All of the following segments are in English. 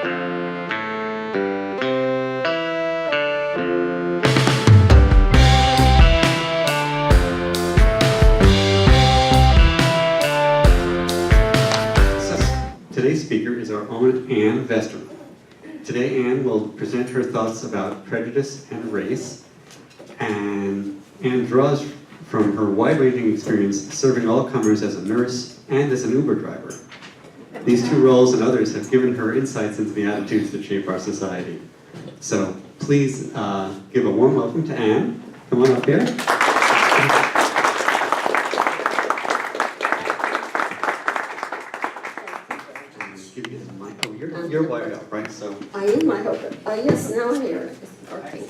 Today's speaker is our own Ann Vesterman. Today Ann will present her thoughts about prejudice and race, and Ann draws from her wide-ranging experience serving all comers as a nurse and as an Uber driver. These two roles and others have given her insights into the attitudes that shape our society. So please give a warm welcome to Ann. Come on up here. You're wired up, right? So I am, I hope. Yes, now I'm here. It's working.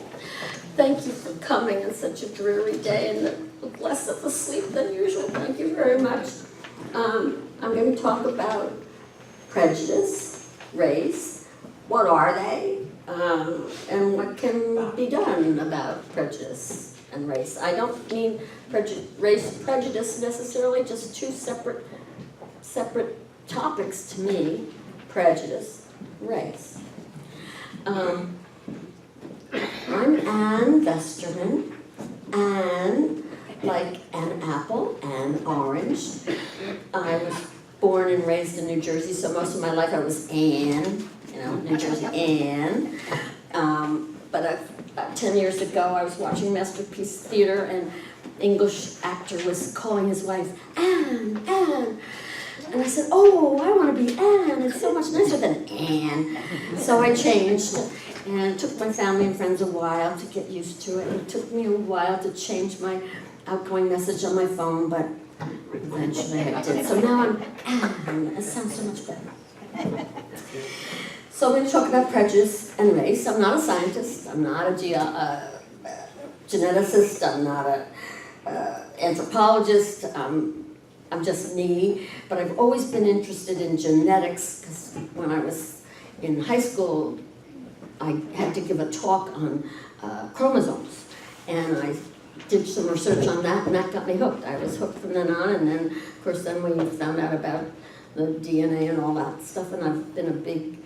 Thank you for coming on such a dreary day and less of a sleep than usual. Thank you very much. I'm going to talk about prejudice, race, what are they, and what can be done about prejudice and race. I don't mean race prejudice necessarily, just two separate topics to me. Prejudice, race. I'm Ann Vesterman, and like an apple, an orange. I was born and raised in New Jersey, so most of my life I was Ann, New Jersey Ann. But 10 years ago I was watching Masterpiece Theater, and English actor was calling his wife, Ann, Ann. And I said, oh, I want to be Ann. It's so much nicer than Ann. So I changed, and it took my family and friends a while to get used to it. And it took me a while to change my outgoing message on my phone, but eventually I did. So now I'm Ann. It sounds so much better. So I'm going to talk about prejudice and race. I'm not a scientist. I'm not a geneticist. I'm not an anthropologist. I'm just me, but I've always been interested in genetics because when I was in high school, I had to give a talk on chromosomes, and I did some research on that, and that got me hooked. I was hooked from then on, and then, of course, then we found out about the DNA and all that stuff, and I've been a big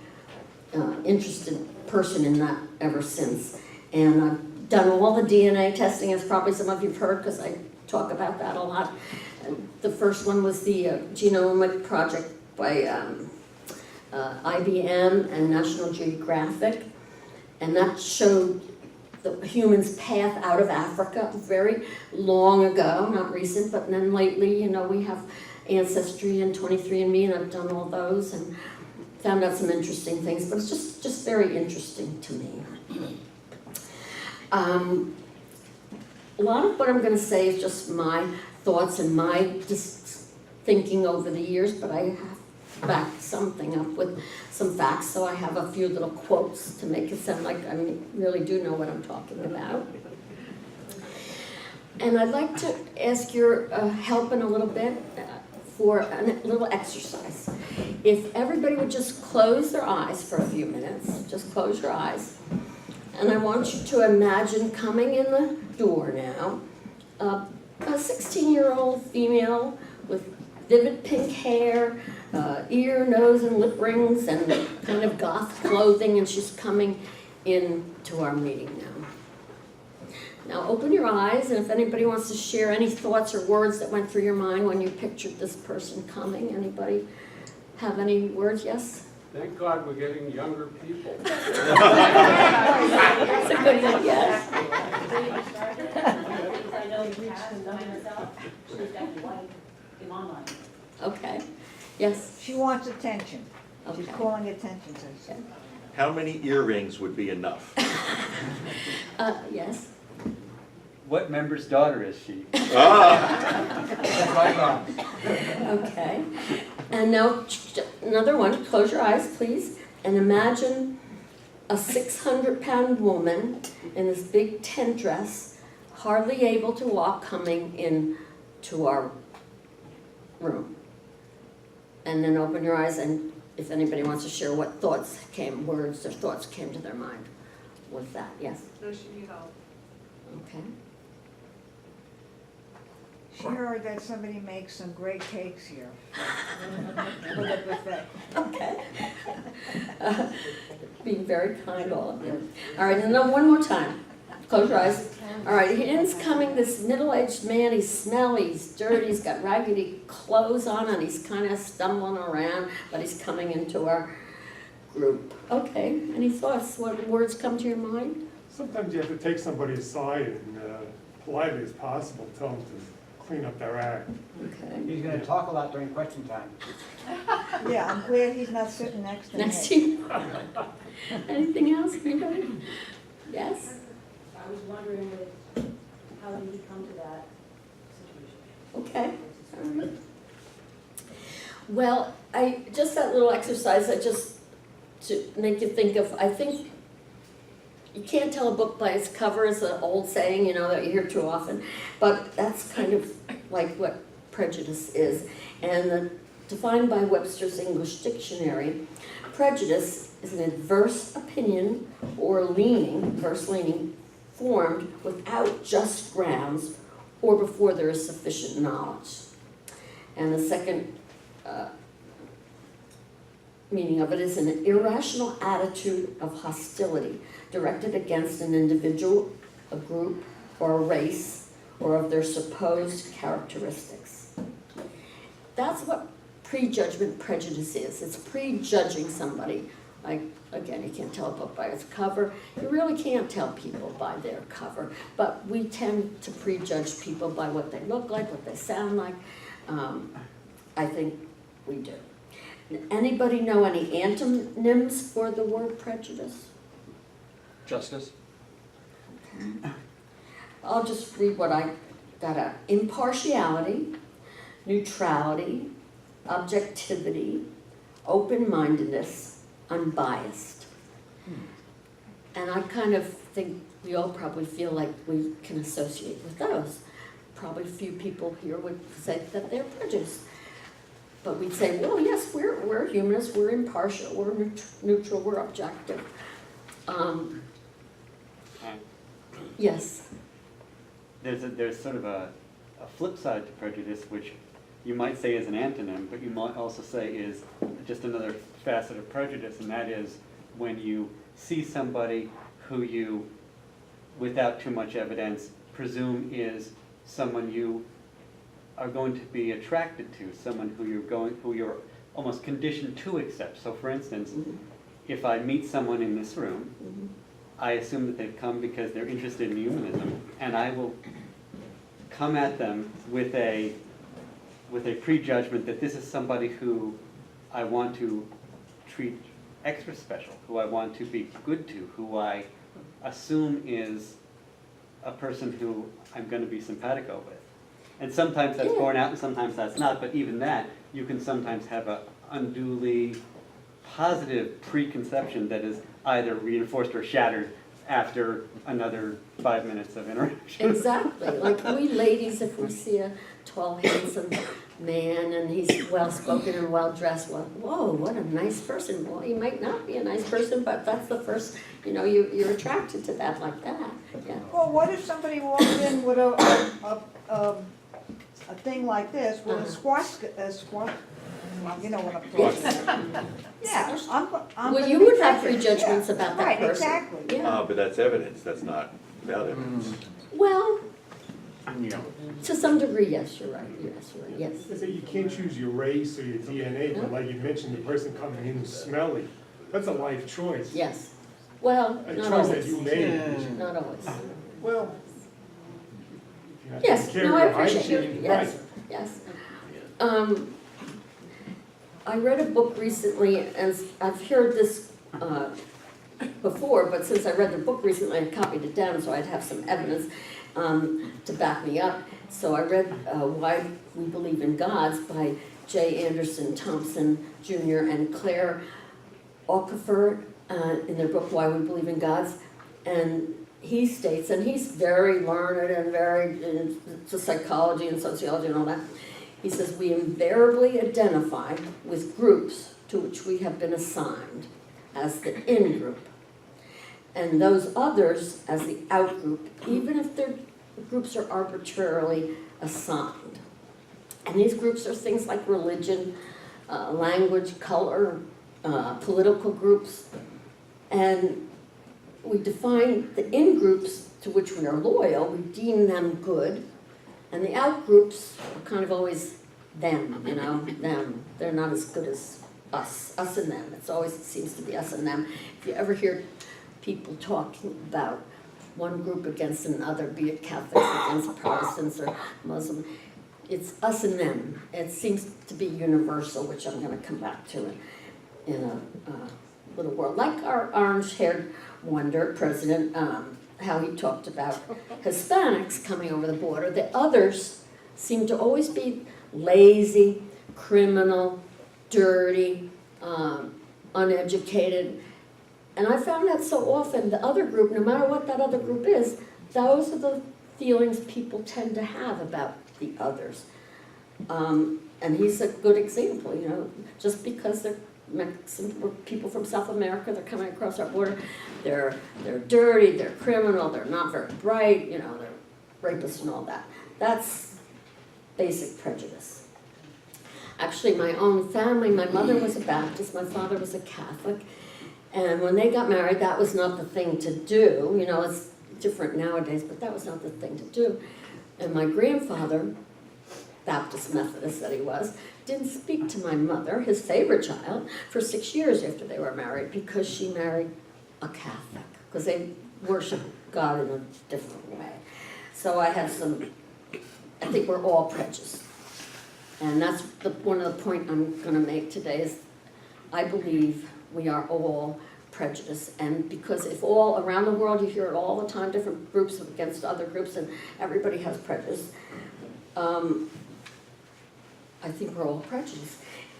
interested person in that ever since. And I've done all the DNA testing, as probably some of you have heard, because I talk about that a lot. The first one was the genomic project by IBM and National Geographic, and that showed the human's path out of Africa very long ago, not recent, but then lately, we have Ancestry and 23andMe, and I've done all those and found out some interesting things, but it's just very interesting to me. A lot of what I'm going to say is just my thoughts and my just thinking over the years, but I have backed something up with some facts, so I have a few little quotes to make it sound like I really do know what I'm talking about. And I'd like to ask your help in a little bit for a little exercise. If everybody would just close their eyes for a few minutes, just close your eyes, and I want you to imagine coming in the door now, a 16-year-old female with vivid pink hair, ear, nose, and lip rings, and kind of goth clothing, and she's coming into our meeting now. Now open your eyes, and if anybody wants to share any thoughts or words that went through your mind when you pictured this person coming, anybody have any words? Yes? Thank God we're getting younger people. That's a good one, yes. I know you have and know yourself. She's got white in online. Okay. Yes? She wants attention. She's Okay. calling attention to herself. How many earrings would be enough? Yes? What member's daughter is she? Ah! Right on. Okay. And now, another one. Close your eyes, please, and imagine a 600-pound woman in this big tent dress, hardly able to walk, coming into our room. And then open your eyes, and if anybody wants to share what thoughts came, words or thoughts came to their mind with that. Yes? So she need help. Okay. She heard that somebody makes some great cakes here. For the buffet. Okay. Being very kind, all of you. All right, and then one more time. Close your eyes. All right, in's coming, this middle-aged man, he's smelly, he's dirty, he's got raggedy clothes on, and he's kind of stumbling around, but he's coming into our group. Okay, any thoughts? What words come to your mind? Sometimes you have to take somebody aside and politely as possible, tell them to clean up their act. Okay. He's gonna talk a lot during question time. Yeah, I'm glad he's not sitting next to me. Next to you. Anything else, anybody? Yes? I was wondering how did he come to that situation? Okay. All right. Well, just that little exercise, to make you think of, I think you can't tell a book by its cover is an old saying, that you hear too often, but that's kind of like what prejudice is. And defined by Webster's English Dictionary, prejudice is an adverse opinion or adverse leaning, formed without just grounds or before there is sufficient knowledge. And the second meaning of it is an irrational attitude of hostility directed against an individual, a group, or a race, or of their supposed characteristics. That's what prejudgment prejudice is. It's prejudging somebody. Like, again, you can't tell a book by its cover. You really can't tell people by their cover, but we tend to prejudge people by what they look like, what they sound like. I think we do. Anybody know any antonyms for the word prejudice? Justice? Okay. I'll just read what I got out. Impartiality, neutrality, objectivity, open-mindedness, unbiased. And I kind of think we all probably feel like we can associate with those. Probably few people here would say that they're prejudiced. But we'd say, well, yes, we're humanists, we're impartial, we're neutral, we're objective. Yes. There's sort of a flip side to prejudice, which you might say is an antonym, but you might also say is just another facet of prejudice, and that is when you see somebody who you, without too much evidence, presume is someone you are going to be attracted to, someone who you're almost conditioned to accept. So for instance, if I meet someone in this room, I assume that they've come because they're interested in humanism, and I will come at them with a prejudgment that this is somebody who I want to treat extra special, who I want to be good to, who I assume is a person who I'm going to be simpatico with. And sometimes that's borne out and sometimes that's not, but even that, you can sometimes have an unduly positive preconception that is either reinforced or shattered after another 5 minutes of interaction. Exactly. Like we ladies, if we see a tall, handsome man and he's well-spoken and well-dressed, well, whoa, what a nice person. Well, he might not be a nice person, but that's the first, you're attracted to that like that. Yeah. Well, what if somebody walked in with a thing like this, with a squash, you know what I'm talking about? Yeah, I'm Well, gonna you be would have prejudiced, prejudgments yeah. about that Right, person. exactly. Yeah. But that's evidence, that's not without evidence. Well, to some degree, yes, you're right. Yes, you're right. Yes. I say you can't choose your race or your DNA, but like you mentioned, the person coming in smelly, that's a life choice. Yes. Well, A not choice that always. you made. Not always. Well, if you're not Yes, taking care no, of I your appreciate hygiene, you. Yes, right. yes. I read a book recently, and I've heard this before, but since I read the book recently, I copied it down so I'd have some evidence to back me up. So I read Why We Believe in Gods by J. Anderson Thompson Jr. and Claire Okafor in their book Why We Believe in Gods. And he states, and he's very learned and very into psychology and sociology and all that, he says, we invariably identify with groups to which we have been assigned as the in-group, and those others as the out-group, even if their groups are arbitrarily assigned. And these groups are things like religion, language, color, political groups, and we define the in-groups to which we are loyal, we deem them good, and the out-groups are kind of always them, you know, them. They're not as good as us and them. It always seems to be us and them. If you ever hear people talking about one group against another, be it Catholics against Protestants or Muslim, it's us and them. It seems to be universal, which I'm going to come back to in a little world. Like our orange-haired wonder, President, how he talked about Hispanics coming over the border. The others seem to always be lazy, criminal, dirty, uneducated. And I found that so often, the other group, no matter what that other group is, those are the feelings people tend to have about the others. And he's a good example, you know, just because they're people from South America, they're coming across our border, they're dirty, they're criminal, they're not very bright, you know, they're rapists and all that. That's basic prejudice. Actually, my own family, my mother was a Baptist, my father was a Catholic, and when they got married, that was not the thing to do. You know, it's different nowadays, but that was not the thing to do. And my grandfather, Baptist Methodist that he was, didn't speak to my mother, his favorite child, for 6 years after they were married because she married a Catholic, because they worship God in a different way. So I have I think we're all prejudiced. And that's one of the points I'm going to make today is I believe we are all prejudiced. And because if all around the world you hear it all the time, different groups against other groups, and everybody has prejudice, I think we're all prejudiced.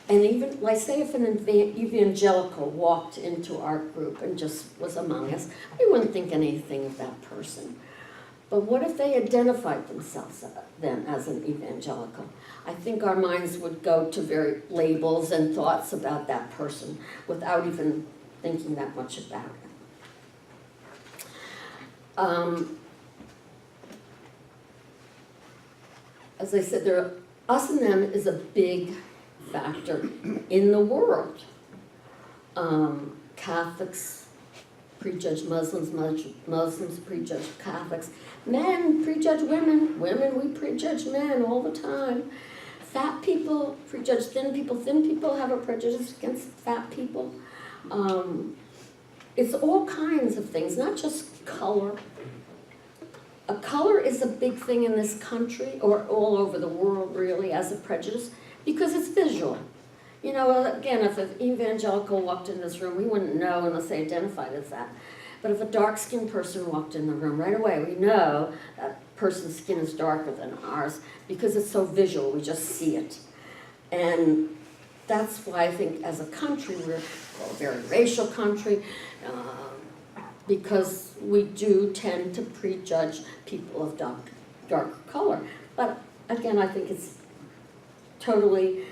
And even, like say if an evangelical walked into our group and just was among us, we wouldn't think anything of that person. But what if they identified themselves then as an evangelical? I think our minds would go to very labels and thoughts about that person without even thinking that much about it. As I said, us and them is a big factor in the world. Catholics prejudge Muslims, Muslims prejudge Catholics, men prejudge women, women we prejudge men all the time. Fat people prejudge thin people have a prejudice against fat people. It's all kinds of things, not just color. A color is a big thing in this country, or all over the world really, as a prejudice, because it's visual. You know, again, if an evangelical walked in this room, we wouldn't know unless they identified as that. But if a dark-skinned person walked in the room, right away we know that person's skin is darker than ours because it's so visual, we just see it. And that's why I think as a country, we're a very racial country, because we do tend to prejudge people of darker color. But again, I think it's totally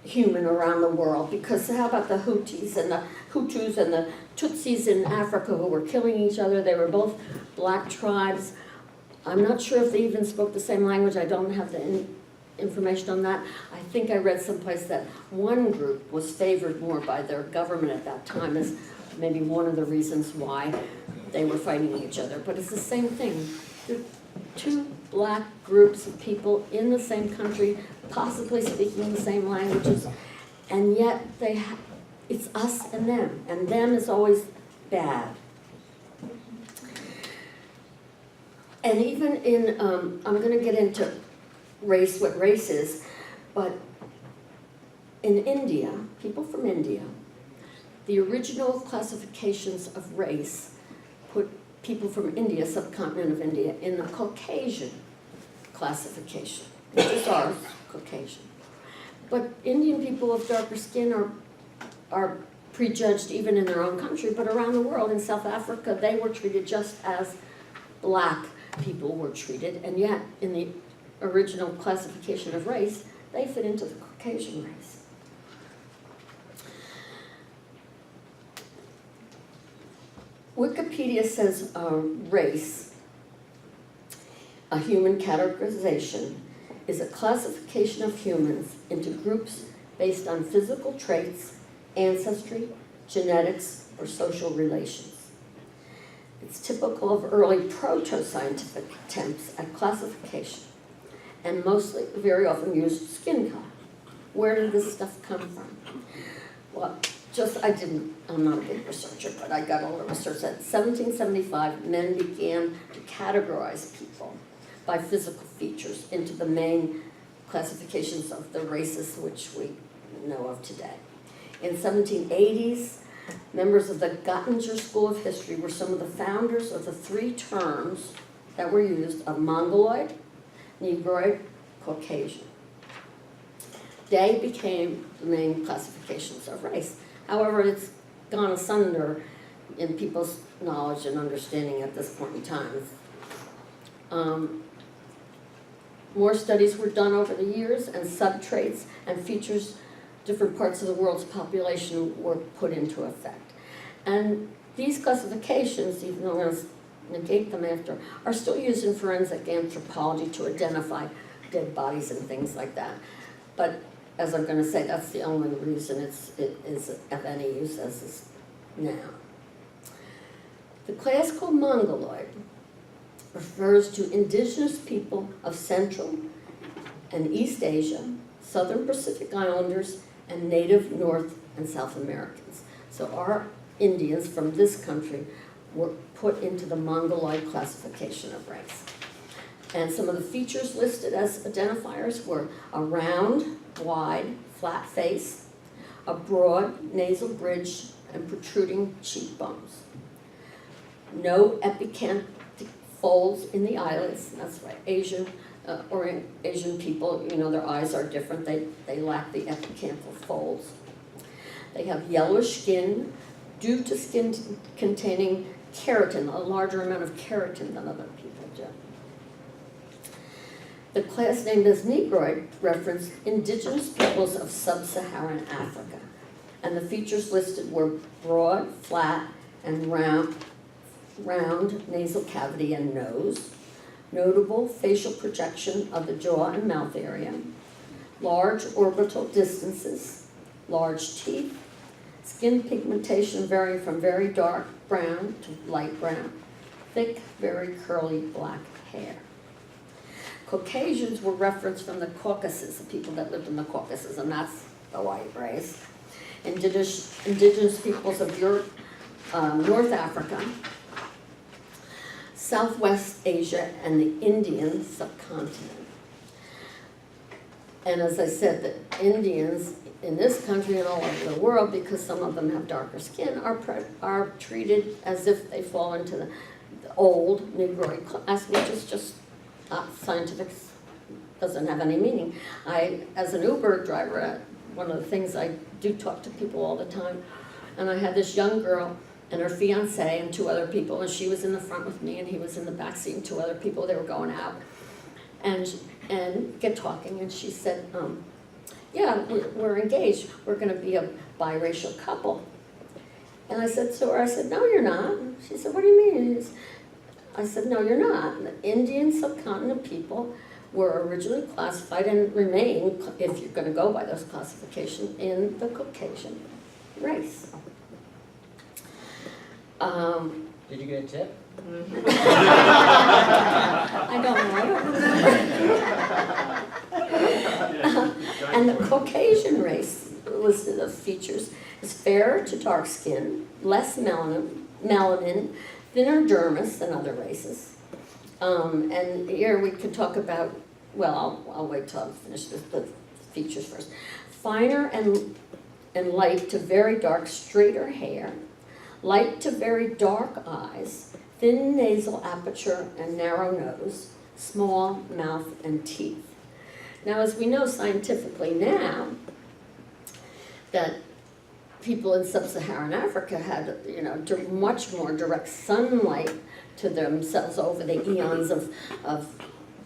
human around the world, because how about the Hutus and the Tutsis in Africa who were killing each other? They were both black tribes. I'm not sure if they even spoke the same language. I don't have the information on that. I think I read someplace that one group was favored more by their government at that time as maybe one of the reasons why they were fighting each other. But it's the same thing. They're two black groups of people in the same country, possibly speaking the same languages, and yet it's us and them is always bad. And even in, I'm going to get into race, what race is, but in India, people from India, the original classifications of race put people from India, subcontinent of India, in the Caucasian classification, which is ours, Caucasian. But Indian people of darker skin are prejudged even in their own country, but around the world. In South Africa, they were treated just as black people were treated, and yet in the original classification of race, they fit into the Caucasian race. Wikipedia says race, a human categorization, is a classification of humans into groups based on physical traits, ancestry, genetics, or social relations. It's typical of early proto-scientific attempts at classification, and mostly, very often used skin color. Where did this stuff come from? Well, I'm not a big researcher, but I got all the research that 1775, men began to categorize people by physical features into the main classifications of the races which we know of today. In 1780s, members of the Göttingen School of History were some of the founders of the three terms that were used of Mongoloid, Negroid, Caucasian. They became the main classifications of race. However, it's gone asunder in people's knowledge and understanding at this point in time. More studies were done over the years, and subtraits and features different parts of the world's population were put into effect. And these classifications, even though I'm going to negate them after, are still used in forensic anthropology to identify dead bodies and things like that. But as I'm going to say, that's the only reason it is of any use as is now. The classical Mongoloid refers to indigenous people of Central and East Asia, Southern Pacific Islanders, and native North and South Americans. So our Indians from this country were put into the Mongoloid classification of race. And some of the features listed as identifiers were a round, wide, flat face, a broad nasal bridge, and protruding cheekbones. No epicanthal folds in the eyelids. That's why Asian people, their eyes are different. They lack the epicanthal folds. They have yellowish skin due to skin containing keratin, a larger amount of keratin than other people do. The class named as Negroid referenced indigenous peoples of sub-Saharan Africa, and the features listed were broad, flat, and round nasal cavity and nose, notable facial projection of the jaw and mouth area, large orbital distances, large teeth, skin pigmentation varying from very dark brown to light brown, thick, very curly black hair. Caucasians were referenced from the Caucasus, the people that lived in the Caucasus, and that's the white race. Indigenous peoples of Europe, North Africa, Southwest Asia, and the Indian subcontinent. And as I said, the Indians in this country and all over the world, because some of them have darker skin, are treated as if they fall into the old Negroid class, which is just not scientific, doesn't have any meaning. As an Uber driver, one of the things I do talk to people all the time, and I had this young girl and her fiance and two other people, and she was in the front with me and he was in the back seat and two other people, they were going out and get talking, and she said, yeah, we're engaged, we're gonna be a biracial couple. And I said to her, no, you're not. She said, what do you mean? I said, no, you're not. The Indian subcontinent people were originally classified and remain, if you're gonna go by those classifications, in the Caucasian race. Did you get a tip? I don't know. And the Caucasian race listed of features is fairer to dark skin, less melanin, thinner dermis than other races. And here we could talk about, well, I'll wait till I finish the features first. Finer and light to very dark, straighter hair, light to very dark eyes, thin nasal aperture and narrow nose, small mouth and teeth. Now, as we know scientifically now, that people in sub-Saharan Africa had, much more direct sunlight to themselves over the eons of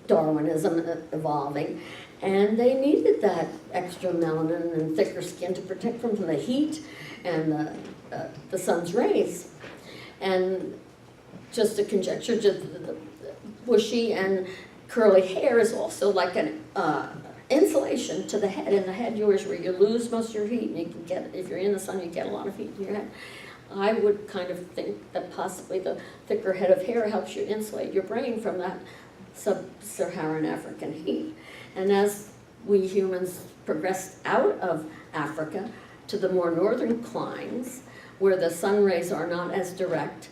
Darwinism evolving, and they needed that extra melanin and thicker skin to protect them from the heat and the sun's rays. And just a conjecture, just the bushy and curly hair is also like an insulation to the head. In the head, yours, where you lose most of your heat, and you can get, if you're in the sun, you get a lot of heat in your head. I would kind of think that possibly the thicker head of hair helps you insulate your brain from that sub-Saharan African heat. And as we humans progressed out of Africa to the more northern climes, where the sun rays are not as direct,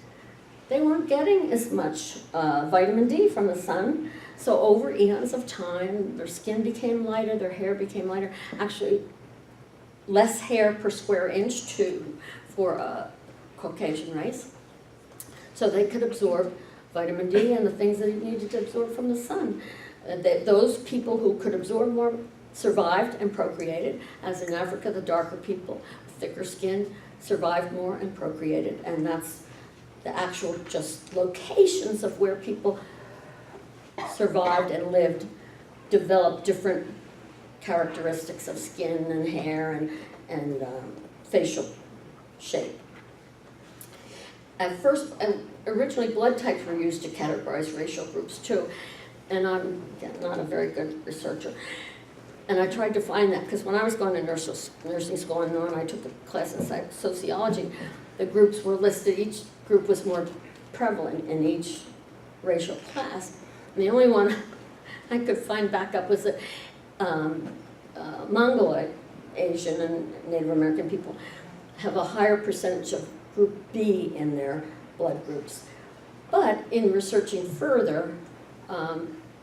they weren't getting as much vitamin D from the sun. So over eons of time, their skin became lighter, their hair became lighter. Actually, less hair per square inch too for a Caucasian race. So they could absorb vitamin D and the things that it needed to absorb from the sun. Those people who could absorb more survived and procreated, as in Africa, the darker people, thicker skin, survived more and procreated. And that's the actual just locations of where people survived and lived, developed different characteristics of skin and hair and facial shape. At first, originally blood types were used to categorize racial groups too, and I'm again, not a very good researcher. And I tried to find that, because when I was going to nursing school and I took a class in sociology, the groups were listed, each group was more prevalent in each racial class. And the only one I could find back up was that Mongoloid, Asian and Native American people have a higher percentage of group B in their blood groups. But in researching further,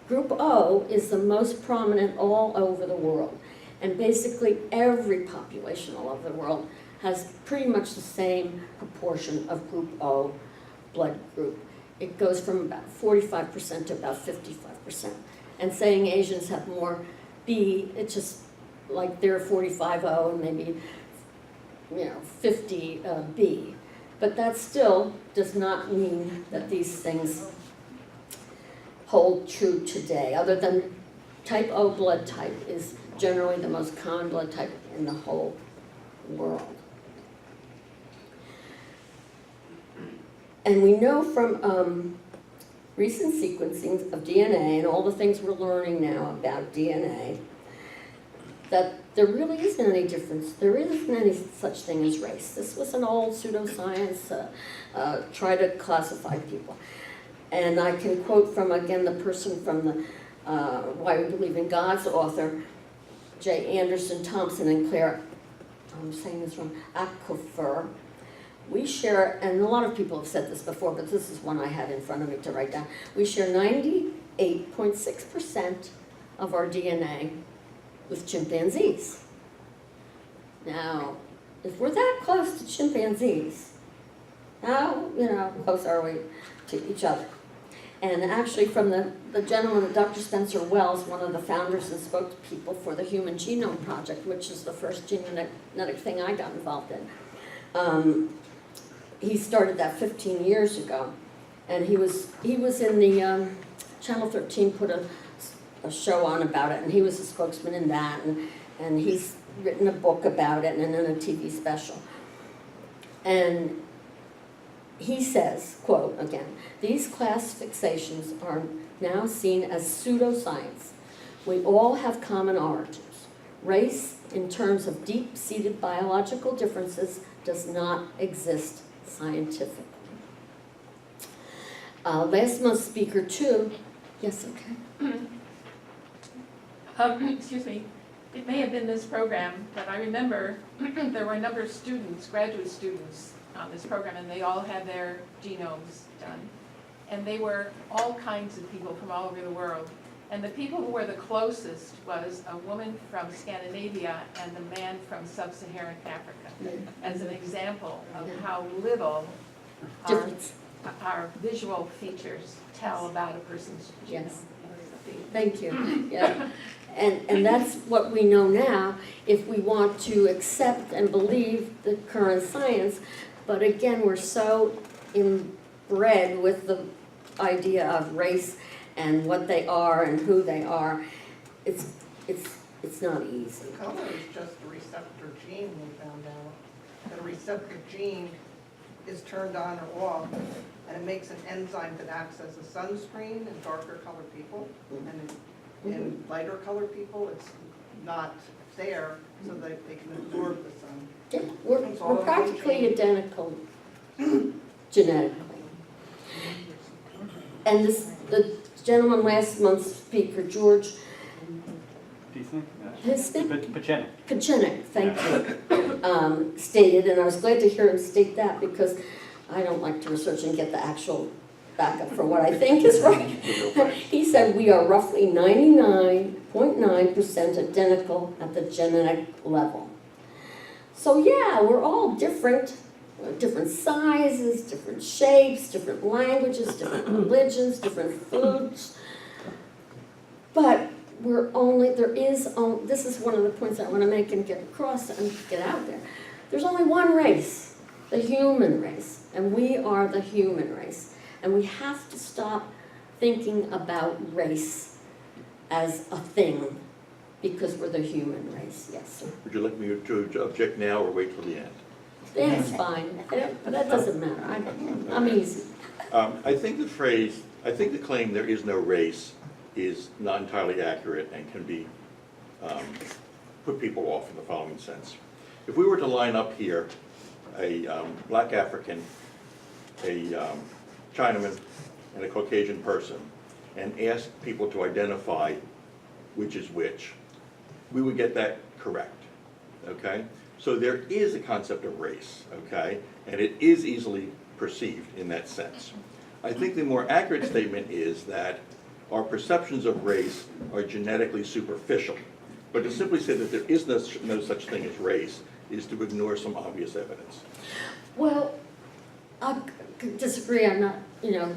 group O is the most prominent all over the world. And basically every population all over the world has pretty much the same proportion of group O blood group. It goes from about 45% to about 55%. And saying Asians have more B, it's just like they're 45O and maybe 50 B. But that still does not mean that these things hold true today, other than type O blood type is generally the most common blood type in the whole world. And we know from recent sequencing of DNA and all the things we're learning now about DNA that there really isn't any difference. There isn't any such thing as race. This was an old pseudoscience, try to classify people. And I can quote from, again, the person from the Why We Believe in God's author, J. Anderson Thompson and Claire, I'm saying this wrong, Aquifer. We share, and a lot of people have said this before, but this is one I had in front of me to write down. We share 98.6% of our DNA with chimpanzees. Now, if we're that close to chimpanzees, how close are we to each other? And actually from the gentleman, Dr. Spencer Wells, one of the founders and spokespeople for the Human Genome Project, which is the first genetic thing I got involved in. He started that 15 years ago, and he was in the Channel 13 put a show on about it, and he was a spokesman in that, and he's written a book about it and then a TV special. And he says, quote again, "These classifications are now seen as pseudoscience. We all have common origins. Race, in terms of deep-seated biological differences, does not exist scientifically." Last month's speaker too, yes, okay. Excuse me, it may have been this program, but I remember there were a number of students, graduate students on this program, and they all had their genomes done. And they were all kinds of people from all over the world. And the people who were the closest was a woman from Scandinavia and a man from sub-Saharan Africa, as an example of how little our visual features tell about a person's genome. Yes. Thank you. Yeah. And that's what we know now if we want to accept and believe the current science. But again, we're so inbred with the idea of race and what they are and who they are. It's not easy. Color is just a receptor gene, we found out. The receptor gene is turned on or off, and it makes an enzyme that acts as a sunscreen in darker colored people, and And lighter colored people, it's not there so that they can absorb the sun. Yeah, we're practically identical genetically. And the gentleman last month's speaker, George Do you think? His name? Pachenic. Pachenic, thank you, stated, and I was glad to hear him state that because I don't like to research and get the actual backup for what I think is right. He said we are roughly 99.9% identical at the genetic level. So yeah, we're all different sizes, different shapes, different languages, different religions, different foods. But this is one of the points I want to make and get across and get out there. There's only one race, the human race, and we are the human race. And we have to stop thinking about race as a thing because we're the human race, yes, sir. Would you like me to object now or wait till the end? That's fine, but that doesn't matter, I'm easy. I think the claim there is no race is not entirely accurate and can be, put people off in the following sense. If we were to line up here a black African, a Chinaman, and a Caucasian person, and ask people to identify which is which, we would get that correct, okay? So there is a concept of race, okay? And it is easily perceived in that sense. I think the more accurate statement is that our perceptions of race are genetically superficial. But to simply say that there is no such thing as race is to ignore some obvious evidence. Well, I disagree, I'm not,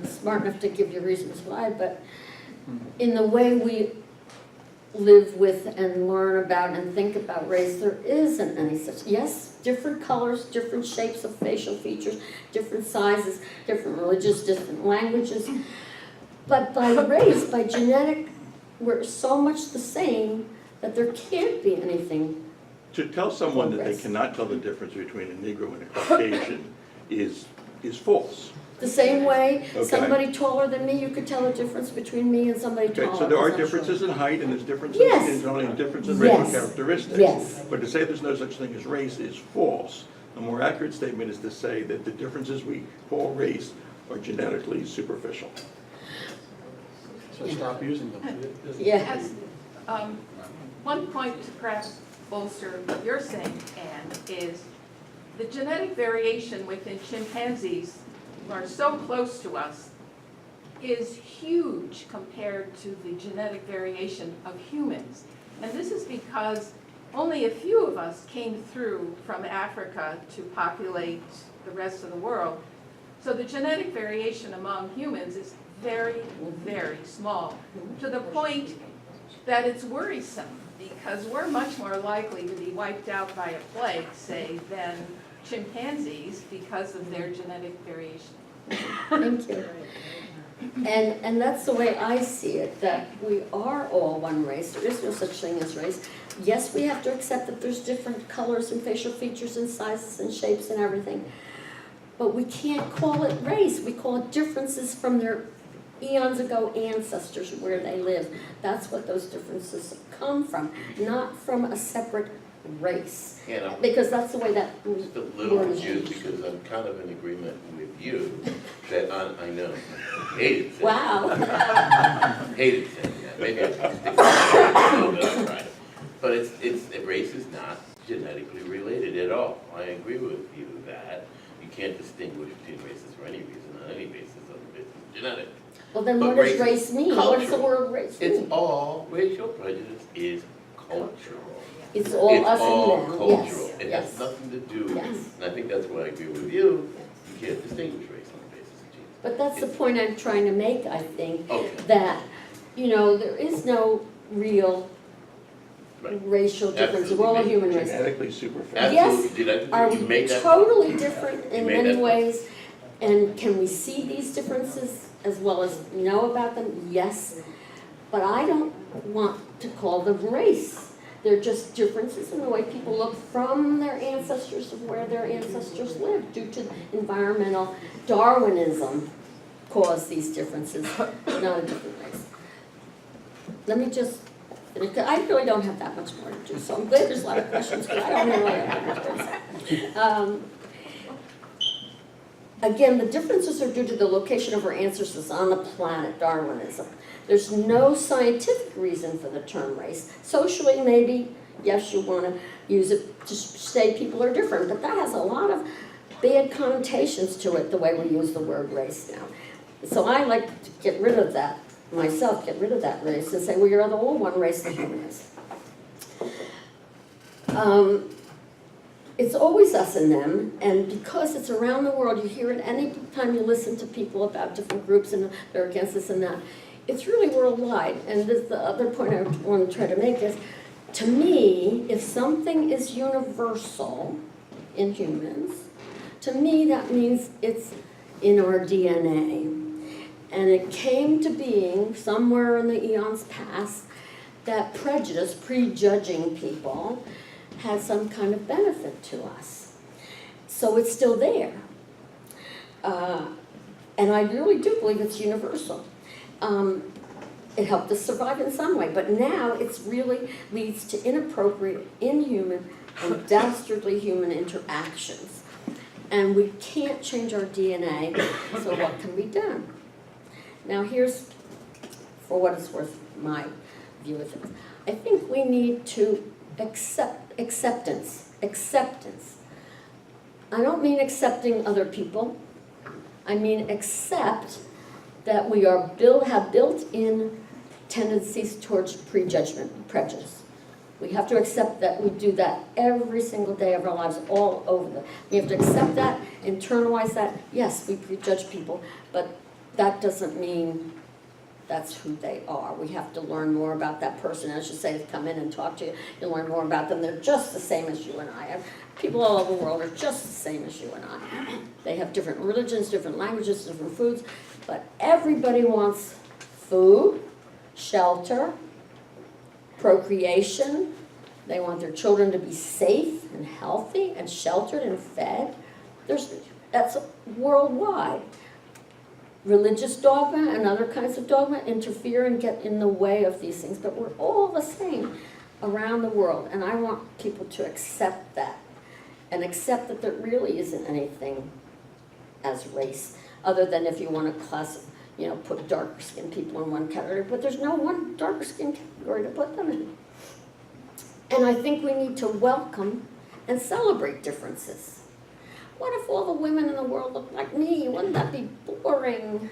smart enough to give you reasons why, but in the way we live with and learn about and think about race, there isn't any such. Yes, different colors, different shapes of facial features, different sizes, different religions, different languages. But by race, by genetic, we're so much the same that there can't be anything. To tell someone that they cannot tell the difference between a Negro and a Caucasian is false. The same way, Okay. somebody taller than me, you could tell the difference between me and somebody taller. Okay, so there are 'cause I'm differences short. in height and there's differences Yes. in only differences in racial Yes. characteristics. Yes. But to say there's no such thing as race is false. A more accurate statement is to say that the differences we call race are genetically superficial. So stop using them. Yeah. As, one point to perhaps bolster what you're saying, Anne, is the genetic variation within chimpanzees, who are so close to us, is huge compared to the genetic variation of humans. And this is because only a few of us came through from Africa to populate the rest of the world. So the genetic variation among humans is very, very small, to the point that it's worrisome, because we're much more likely to be wiped out by a plague, say, than chimpanzees because of their genetic variation. Thank you. And that's the way I see it, that we are all one race. There is no such thing as race. Yes, we have to accept that there's different colors and facial features and sizes and shapes and everything. But we can't call it race. We call it differences from their eons ago ancestors where they live. That's what those differences come from, not from a separate race. And I'm Because that's the way that just a little word is confused used. because I'm kind of in agreement with you that I know, hated saying. Wow. Hated saying that. Maybe I should stick with it a little bit, right? But race is not genetically related at all. I agree with you that you can't distinguish between races for any reason, on any basis other than genetic. Well, then But what does race is race mean? What does the cultural. word race mean? It's all, racial prejudice is cultural. It's all It's us all and them, cultural. yes, It yes. has nothing to do, Yes. and I think that's why I agree with you, you can't distinguish race on the basis of genes. But that's the point I'm trying to make, I think, Okay. that, there is no real Right. racial difference. We're all a Absolutely. human race. Genetically superficial. Absolutely. Yes, Did are you we make that? totally different in You made many that- ways? And can we see these differences as well as know about them? Yes. But I don't want to call them race. They're just differences in the way people look from their ancestors of where their ancestors lived due to environmental Darwinism caused these differences, not a different race. let me just, I really don't have that much more to do, so I'm glad there's a lot of questions, because I don't really have that much to say. Again, the differences are due to the location of our ancestors on the planet, Darwinism. There's no scientific reason for the term race. Socially, maybe, yes, you want to use it to say people are different, but that has a lot of bad connotations to it, the way we use the word race now. So I like to get rid of that, myself, get rid of that race and say, well, you're all one race, the humanists. It's always us and them, and because it's around the world, you hear it any time you listen to people about different groups and they're against this and that. It's really worldwide, and this, the other point I want to try to make is, to me, if something is universal in humans, to me that means it's in our DNA. And it came to being somewhere in the eons past that prejudice, prejudging people, had some kind of benefit to us. So it's still there. And I really do believe it's universal. It helped us survive in some way, but now it's really leads to inappropriate, inhuman, and dastardly human interactions. And we can't change our DNA, so what can be done? Now here's, for what it's worth, my view of it. I think we need to acceptance. I don't mean accepting other people. I mean accept that we are have built-in tendencies towards prejudgment, prejudice. We have to accept that we do that every single day of our lives, all over we have to accept that, internalize that. Yes, we prejudge people, but that doesn't mean that's who they are. We have to learn more about that person. As you say, come in and talk to you, you learn more about them. They're just the same as you and I. People all over the world are just the same as you and I. They have different religions, different languages, different foods, but everybody wants food, shelter, procreation. They want their children to be safe and healthy and sheltered and fed. That's worldwide. Religious dogma and other kinds of dogma interfere and get in the way of these things, but we're all the same around the world, and I want people to accept that, and accept that there really isn't anything as race, other than if you want to put darker skinned people in one category, but there's no one darker skinned category to put them in. And I think we need to welcome and celebrate differences. What if all the women in the world looked like me? Wouldn't that be boring?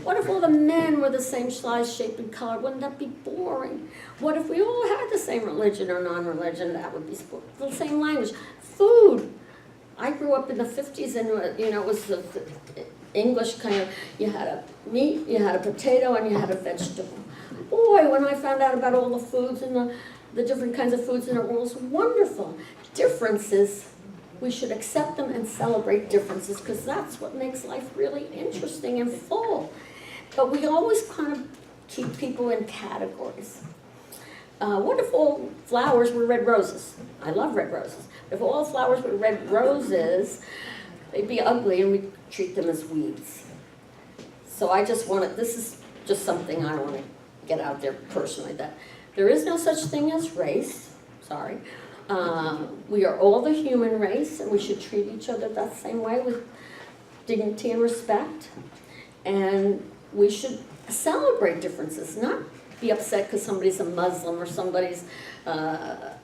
What if all the men were the same size, shape, and color? Wouldn't that be boring? What if we all had the same religion or non-religion? That would be the same language. Food. I grew up in the 50s, and it was the English kind of, you had a meat, you had a potato, and you had a vegetable. Boy, when I found out about all the foods and the different kinds of foods in our world, it was wonderful. Differences. We should accept them and celebrate differences, because that's what makes life really interesting and full. But we always kind of keep people in categories. What if all flowers were red roses? I love red roses. If all flowers were red roses, they'd be ugly and we'd treat them as weeds. So I just this is just something I want to get out there personally, that there is no such thing as race, sorry. We are all the human race, and we should treat each other that same way with dignity and respect. And we should celebrate differences, not be upset because somebody's a Muslim or somebody's, a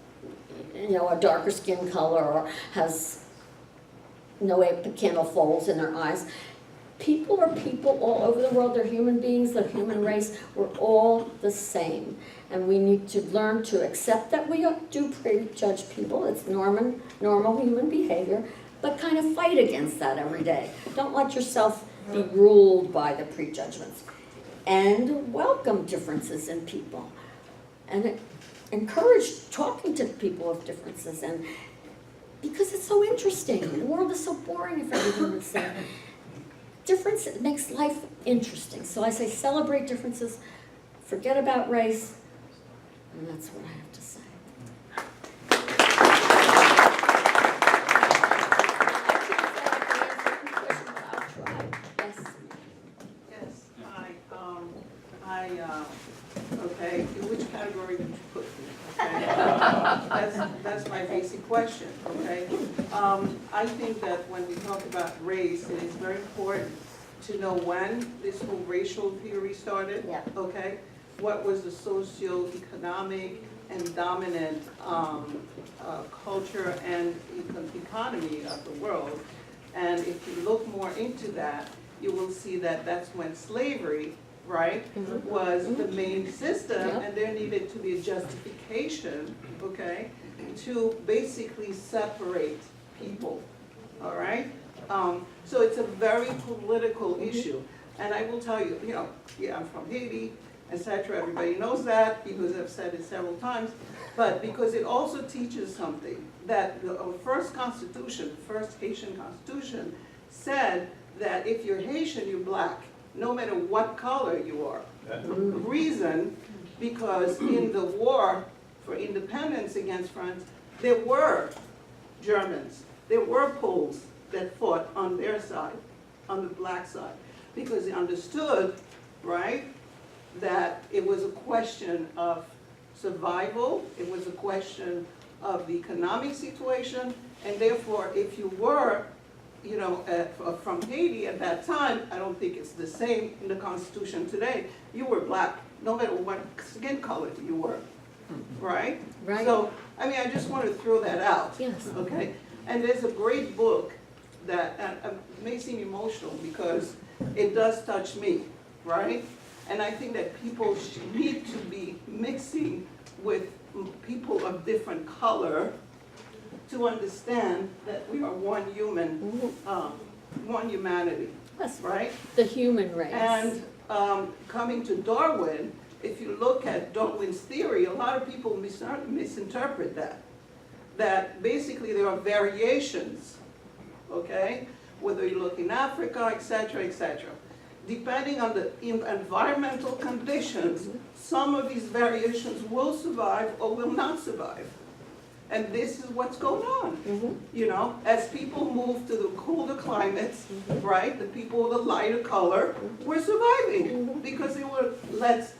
darker skin color or has no candle folds in their eyes. People are people all over the world. They're human beings, they're human race. We're all the same. And we need to learn to accept that we do prejudge people. It's normal human behavior, but kind of fight against that every day. Don't let yourself be ruled by the prejudgments. And welcome differences in people. And encourage talking to people of differences, and because it's so interesting. The world is so boring if everyone would say. Difference makes life interesting. So I say celebrate differences, forget about race, and that's what I have to say. Yes, okay, category would you put me? Okay? That's my basic question, okay? I think that when we talk about race, it is very important to know when this whole racial theory started, Yeah. okay? What was the socio-economic and dominant culture and economy of the world. And if you look more into that, you will see that that's when slavery, right, was the main system, Yeah. and there needed to be a justification, okay, to basically separate people, all right? So it's a very political issue. And I will tell you, yeah, I'm from Haiti, etc. Everybody knows that because I've said it several times. But because it also teaches something, that the first constitution, first Haitian constitution, said that if you're Haitian, you're black, no matter what color you are. Reason, because in the war for independence against France, there were Germans, there were Poles that fought on their side, on the black side, because they understood, right, that it was a question of survival, it was a question of the economic situation, and therefore, if you were, from Haiti at that time, I don't think it's the same in the Constitution today, you were black, no matter what skin color you were, right? Right. So, I just want to throw that out. Yes. Okay? And there's a great book that may seem emotional because it does touch me, right? And I think that people need to be mixing with people of different color to understand that we are one human, one humanity, Yes. right? The human race. And coming to Darwin, if you look at Darwin's theory, a lot of people misinterpret that. That basically there are variations, okay? Whether you look in Africa, etc., etc. Depending on the environmental conditions, some of these variations will survive or will not survive. And this is what's going on. As people move to the colder climates, right, the people with a lighter color were surviving because there were less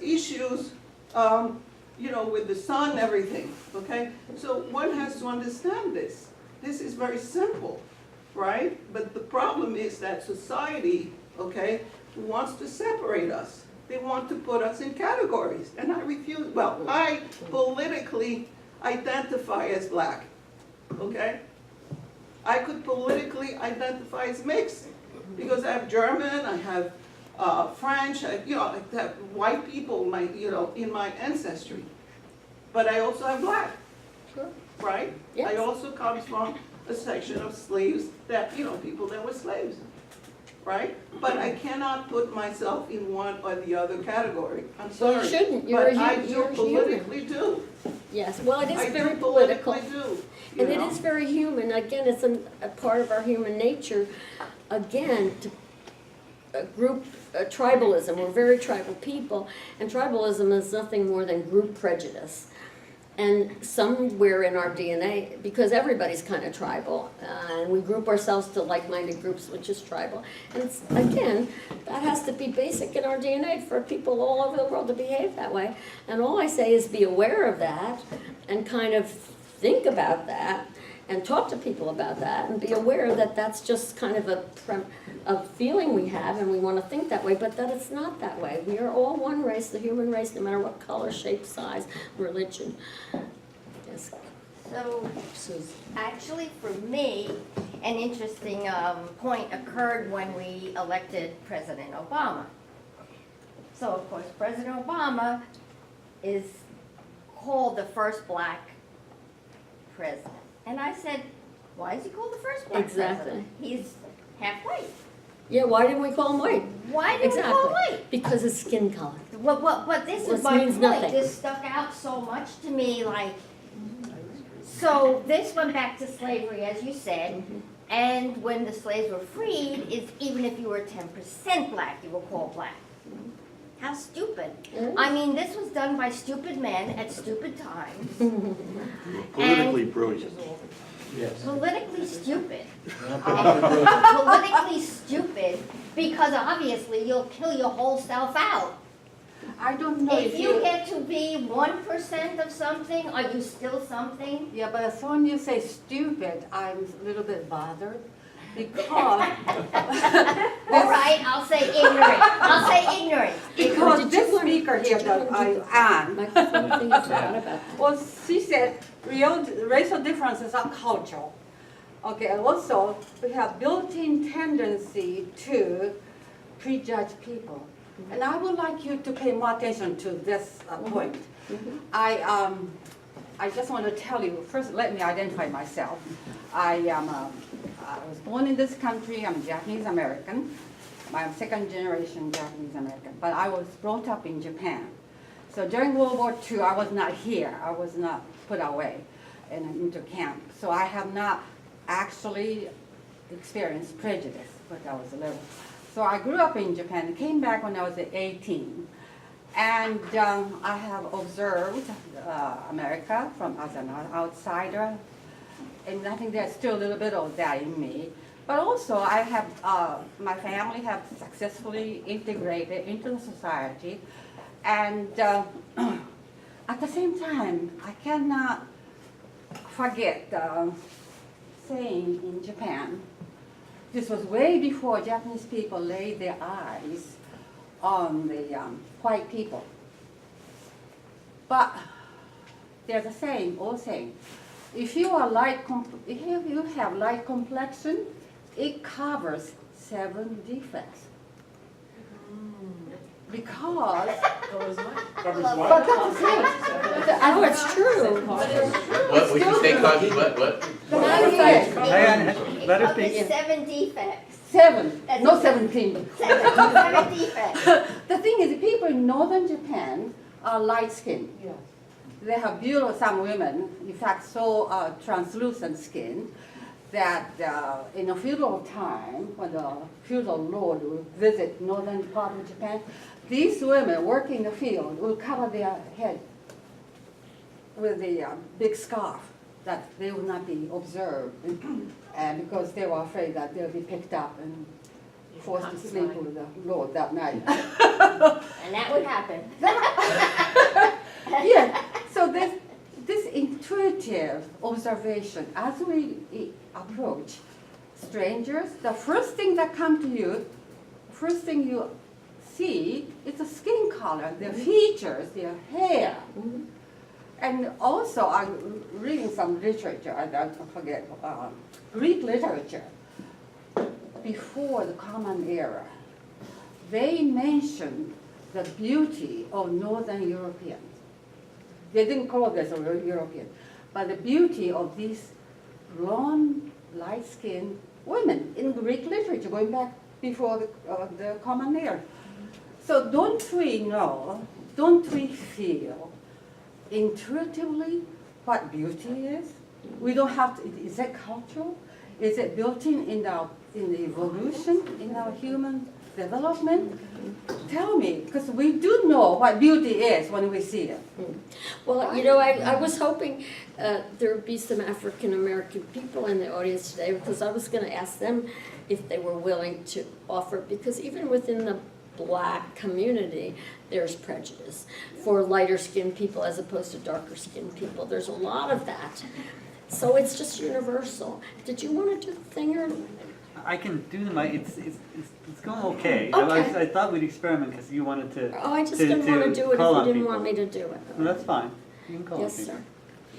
issues, with the sun and everything, okay? So one has to understand this. This is very simple, right? But the problem is that society, okay, wants to separate us. They want to put us in categories, and I refuse. Well, I politically identify as black, okay? I could politically identify as mixed because I have German, I have French, I have white people, in my ancestry. But I also have black, Sure. right? Yes. I also come from a section of slaves that, people that were slaves, right? But I cannot put myself in one or the other category. I'm Well, sorry. you shouldn't. But I You're do human. politically do. Yes, well, it is I very do political. politically do. And it is very human. Again, it's a part of our human nature. Again, to tribalism. We're very tribal people, and tribalism is nothing more than group prejudice. And somewhere in our DNA, because everybody's kind of tribal, and we group ourselves to like-minded groups, which is tribal. And again, that has to be basic in our DNA for people all over the world to behave that way. And all I say is be aware of that, and kind of think about that, and talk to people about that, and be aware that that's just kind of a feeling we have, and we want to think that way, but that it's not that way. We are all one race, the human race, no matter what color, shape, size, religion. Yes. So, Susan. actually, for me, an interesting point occurred when we elected President Obama. So, of course, President Obama is called the first black president. And I said, why is he called the first black Exactly. president? He's half white. Yeah, why didn't we call him white? Why did we call him white? Because of skin color. But this Which is my means point. nothing. This stuck out so much to me, so this went back to slavery, as you said, and when the slaves were freed, even if you were 10% black, you were called black. How stupid. I mean, this was done by stupid men at stupid times. Politically brilliant. Yes. Politically stupid. Politically stupid, because obviously you'll kill your whole self out I don't know If you get to be 1% of something, are you still something? Yeah, but as soon as you say stupid, I'm a little bit bothered because. All right, I'll say ignorant. I'll say ignorant. Because this speaker here that Anne, Microphone thing, I forgot about that. well, she said racial differences are cultural. Okay, and also we have built-in tendency to prejudge people. And I would like you to pay more attention to this point. I just want to tell you, first let me identify myself. I was born in this country, I'm Japanese American. I'm second generation Japanese American, but I was brought up in Japan. So during World War II, I was not here. I was not put away into camp. So I have not actually experienced prejudice when I was little. So I grew up in Japan, came back when I was 18. And I have observed America as an outsider. And I think there's still a little bit of that in me. But also I have, my family have successfully integrated into the society. And at the same time, I cannot forget saying in Japan, this was way before Japanese people laid their eyes on the white people. But there's a saying, old saying, if you have light complexion, it covers 7 defects. Because Covers but what? that's the thing. I know it's true. What would you say, Cosby? What? Let her It speak. covers 7 defects. 7, That's not it. 17. 7 defects. The thing is, people in northern Japan are light-skinned. They have beautiful, some women, in fact, so translucent skin that in a feudal time, when the feudal lord will visit northern part of Japan, these women working in the field will cover their head with a big scarf that they will not be observed, and because they were afraid that they'll be picked up and forced to sleep with the lord that night. And that would happen. Yeah, so this intuitive observation, as we approach strangers, the first thing that comes to you, first thing you see is the skin color, their features, their hair. And also, I'm reading some literature, I forget, Greek literature, before the Common Era. They mentioned the beauty of Northern Europeans. They didn't call this a European, but the beauty of these blonde, light-skinned women in Greek literature, going back before the Common Era. So don't we know, don't we feel intuitively what beauty is? We don't have to, is it cultural? Is it built in the evolution, in our human development? Tell me, because we do know what beauty is when we see it. Well, you know, I was hoping there would be some African American people in the audience today, because I was going to ask them if they were willing to offer, because even within the Black community, there's prejudice for lighter skinned people as opposed to darker skinned people. There's a lot of that. So it's just universal. Did you want to do the thing, or? I can do the mic. It's going okay. Okay. I thought we'd experiment because you wanted to. Oh, I just didn't want to do it if call you on didn't people. want me to do it. No, that's fine. You can call on Yes, people. sir.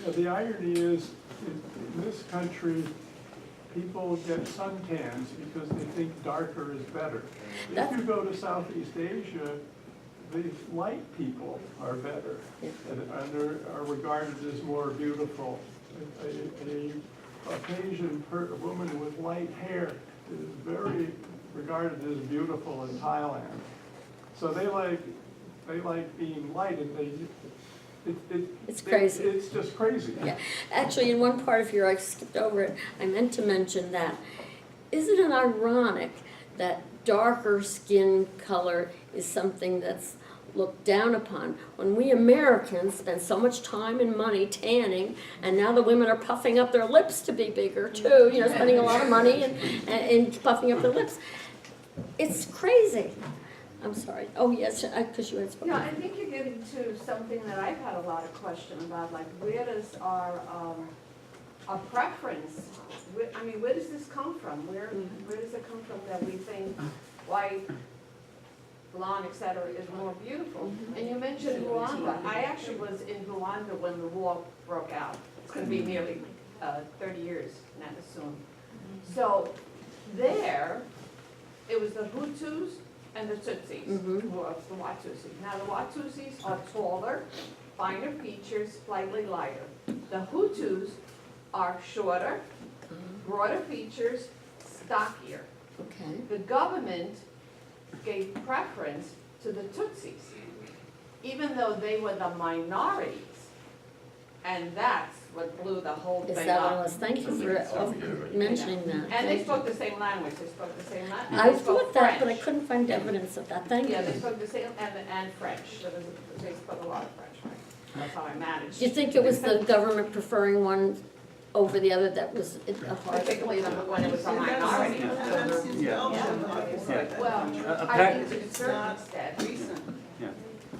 Yeah, the irony is, in this country, people get suntans because they think darker is better. If you go to Southeast Asia, the light people are better and are regarded as more beautiful. A Caucasian woman with light hair is very regarded as beautiful in Thailand. So they like being light, and It's crazy. It's just crazy. Yeah, actually, in one part of here, I skipped over it. I meant to mention that. Isn't it ironic that darker skin color is something that's looked down upon when we Americans spend so much time and money tanning, and now the women are puffing up their lips to be bigger too, you know, spending a lot of money and puffing up their lips. It's crazy. I'm sorry. Oh, yes, because you had spoken. Yeah, I think you're getting to something that I've had a lot of question about, like where does our preference, I mean, where does this come from? Where does it come from that we think white, blonde, et cetera, is more beautiful? And you mentioned Rwanda. I actually was in Rwanda when the war broke out. It's gonna be nearly 30 years now soon. So there, it was the Hutus and the Tutsis, who are the Watusis. Now the Watusis are taller, finer features, slightly lighter. The Hutus are shorter, broader features, stockier. Okay. The government gave preference to the Tutsis, even though they were the minorities. And that's what blew the whole thing up. Is that what it was? Thank you for mentioning that. And they spoke the same language, they spoke the same language. I thought that, but I couldn't find evidence of that. Thank you. Yeah, they spoke the same, and French, they spoke a lot of French, right? That's how I managed. Do you think it was the government preferring one over the other that was a hard? Particularly when it was a minority. That's in Yeah. Belgium, obviously. Well, I think to a certain extent. Recent.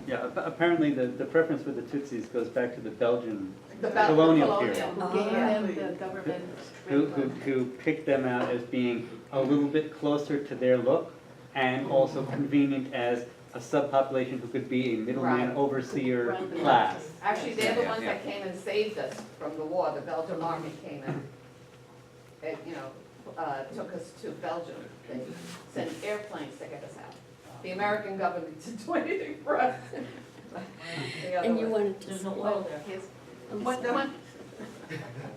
Yeah, apparently the preference for the Tutsis goes back to the Belgian The colonial period. Who gave them the government. Who picked them out as being a little bit closer to their look and also convenient as a subpopulation who could be a middleman Right. overseer Right. class. Actually, they're the ones that came and saved us from the war. The Belgian army came and, took us to Belgium. They sent airplanes to get us out. The American government didn't do anything for us. And you wanted to. There's no oil there. Yes.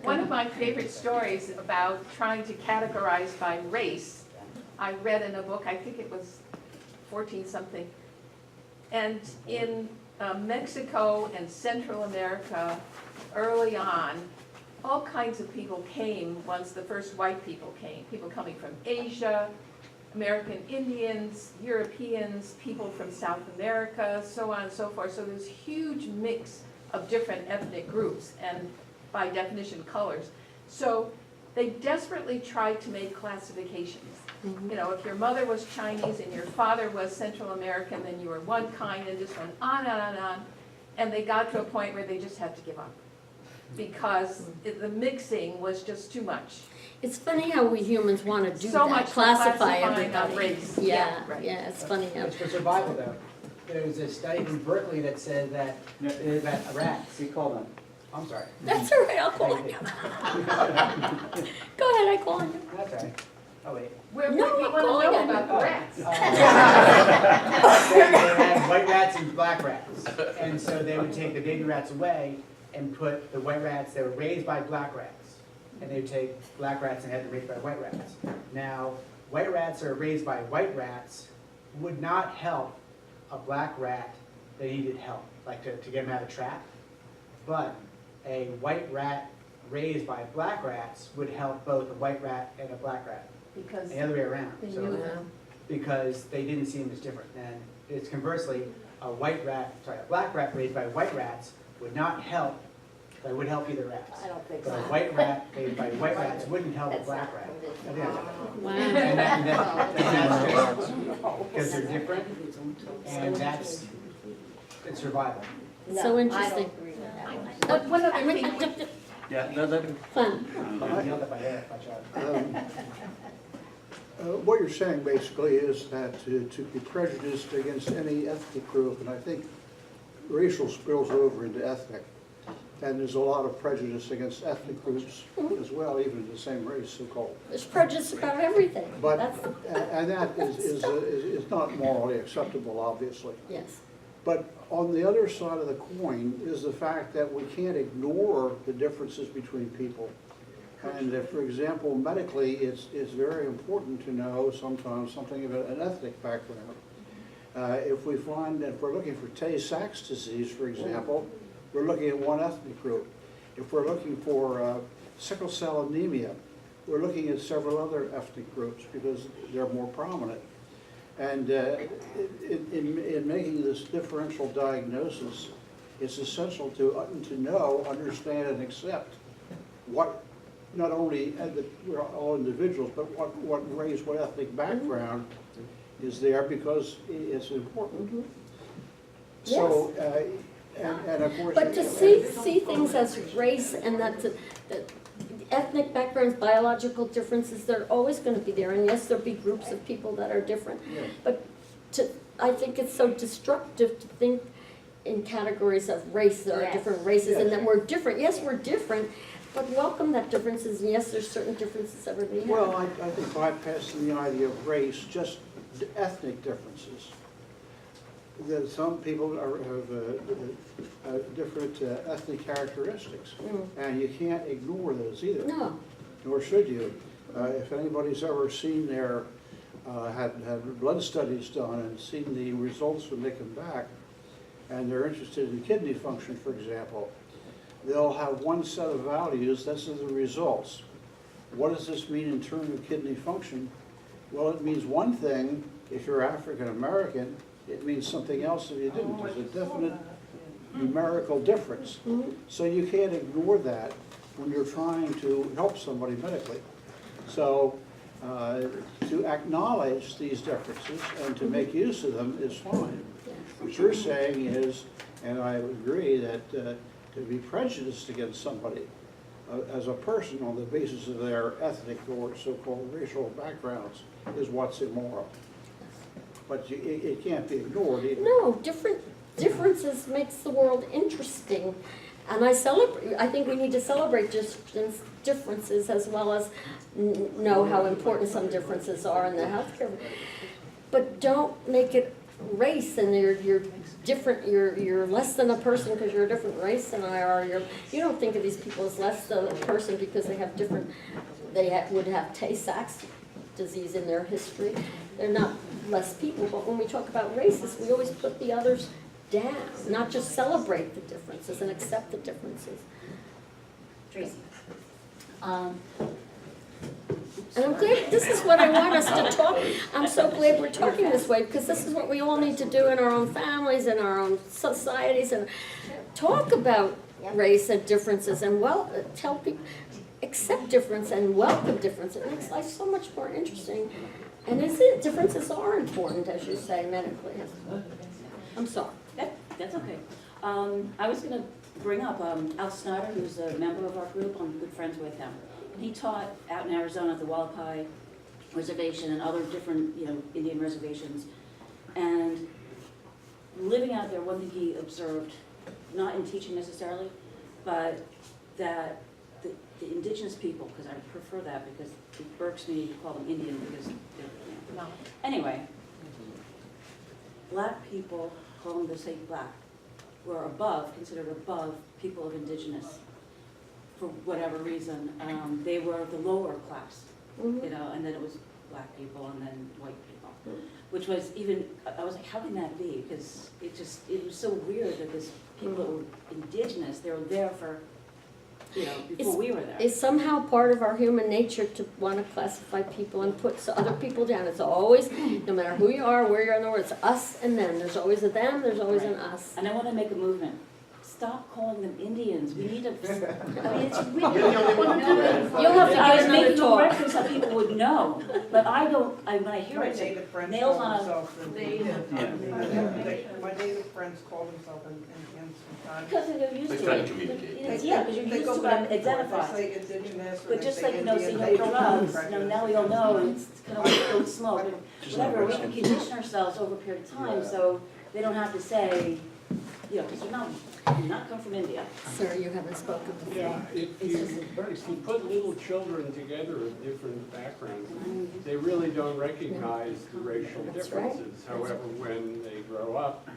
One of my favorite stories about trying to categorize by race, I read in a book, I think it was 14-something, and in Mexico and Central America, early on, all kinds of people came once the first white people came, people coming from Asia, American Indians, Europeans, people from South America, so on and so forth. So there's a huge mix of different ethnic groups and by definition colors. So they desperately tried to make classifications. You know, if your mother was Chinese and your father was Central American, then you were one kind, and just went on and on and on. And they got to a point where they just had to give up because the mixing was just too much. It's funny how we humans want to do So that, much for classify classifying everybody. race. Yeah, Yeah, right. yeah, it's funny how. It's for survival though. There was a study from Berkeley that said that rats. You call them. I'm sorry. That's all right, I'll call on you. Go ahead, I call on you. That's all right. Oh wait. We No, want to I'm calling know on about you. the rats. They had white rats and black rats. And so they would take the baby rats away and put the white rats that were raised by black rats. And they would take black rats and have them raised by white rats. Now, white rats that are raised by white rats would not help a black rat that needed help, like to get him out of the trap. But a white rat raised by black rats would help both a white rat and a black rat. Because And the other way around. they So- knew them. because they didn't see them as different. And it's conversely, a black rat raised by white rats would not help, but would help either rats. I don't think But so. a white rat raised by white rats wouldn't help a That's black not rat. convincing. Wow. And that's just, because they're different, and that's, it's survival. So No, I interesting. don't agree with that one. One other thing, Yeah, Fun. I'm yelled at by Eric, my child. What you're saying basically is that to be prejudiced against any ethnic group, and I think racial spills over into ethnic, and there's a lot of prejudice against ethnic groups as well, even the same race, so-called. There's prejudice about everything. But, That's, and that is not morally acceptable, obviously. yes. But on the other side of the coin is the fact that we can't ignore the differences between people. And for example, medically, it's very important to know sometimes something about an ethnic background. If we're looking for Tay-Sachs disease, for example, we're looking at one ethnic group. If we're looking for sickle cell anemia, we're looking at several other ethnic groups because they're more prominent. And in making this differential diagnosis, it's essential to know, understand, and accept what, not only we're all individuals, but what race, what ethnic background is there because it's important. Mhm. So, and of course. But to see things as race and that ethnic backgrounds, biological differences, they're always gonna be there, and yes, there'll be groups of people that are different. Yes. But I think it's so destructive to think in categories of race, there are Yes. different races, and Yes. that we're different. Yes, we're different, but welcome that differences, and yes, there's certain differences everybody has. Well, I think bypassing the idea of race, just ethnic differences. That some people have different ethnic characteristics, and you can't ignore those either. No. Nor should you. If anybody's ever seen had blood studies done and seen the results when they come back, and they're interested in kidney function, for example, they'll have one set of values, this is the results. What does this mean in terms of kidney function? Well, it means one thing if you're African American, it means something else if you didn't. There's a definite numerical difference. So you can't ignore that when you're trying to help somebody medically. So to acknowledge these differences and to make use of them is fine. What you're saying is, and I agree, that to be prejudiced against somebody as a person on the basis of their ethnic or so-called racial backgrounds is what's immoral. But it can't be ignored either. No, differences makes the world interesting. And I think we need to celebrate differences as well as know how important some differences are in the healthcare. But don't make it race and you're different, you're less than a person because you're a different race than I are. You don't think of these people as less than a person because they have different, would have Tay-Sachs disease in their history. They're not less people, but when we talk about races, we always put the others down, not just celebrate the differences and accept the differences. Tracy. And I'm glad, this is what I want us to talk, I'm so glad we're talking this way, because this is what we all need to do in our own families, in our own societies, and talk about race and differences, and tell people, accept difference and welcome difference. It makes life so much more interesting. And differences are important, as you say, medically. I'm sorry. That's okay. I was going to bring up Al Snyder, who's a member of our group. I'm good friends with him. And he taught out in Arizona at the Wallapai Reservation and other different, Indian reservations. And living out there, one thing he observed, not in teaching necessarily, but that the indigenous people, because I prefer that because it irks me to call them Indian because they're, No. Anyway, black people, call them, they say black, were considered above people of indigenous, for whatever reason. They were the lower class, and then it was black people and then white people, which was even, I was like, how can that be? Because it was so weird that this people that were indigenous, they were there for, before we were there. It's somehow part of our human nature to want to classify people and put other people down. It's always, no matter who you are, where you're in the world, it's us and them. There's always a them, there's always an us. And I want to make a movement. Stop calling them Indians. We need to, it's really. You'll have to I give was another making a talk. reference that people would know, but I don't, when I hear it, native friends nails call on a. themselves Indians. My native friends call themselves Indians sometimes. Because they're used They to try it. to communicate. Yeah, because you're They used go to back it, and forth. identify. They say indigenous or But they just say like, Indian. see They no don't drugs, prejudice. now we all know, and it's kind of like don't smoke, whatever, we can condition ourselves over a period of time, so they don't have to say, because they're not come from India. Sir, you haven't spoken before. Yeah. If you put little children together of different backgrounds, they really don't recognize the racial That's right. differences. However, when they grow up,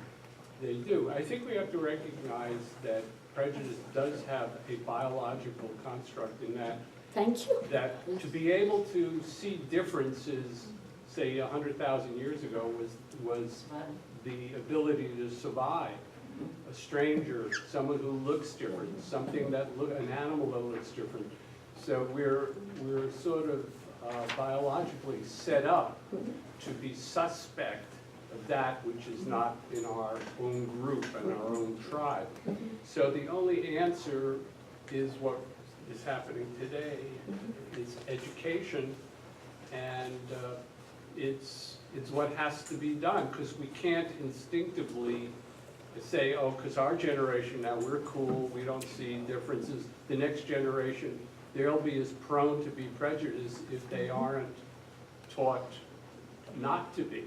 they do. I think we have to recognize that prejudice does have a biological construct in that. Thank you. That to be able to see differences, say 100,000 years ago, was the ability to survive. A stranger, someone who looks different, something an animal that looks different. So we're sort of biologically set up to be suspect of that which is not in our own group and our own tribe. So the only answer is what is happening today, is education, and it's it's what has to be done, because we can't instinctively say, oh, because our generation now, we're cool, we don't see differences. The next generation, they'll be as prone to be prejudiced if they aren't taught not to be.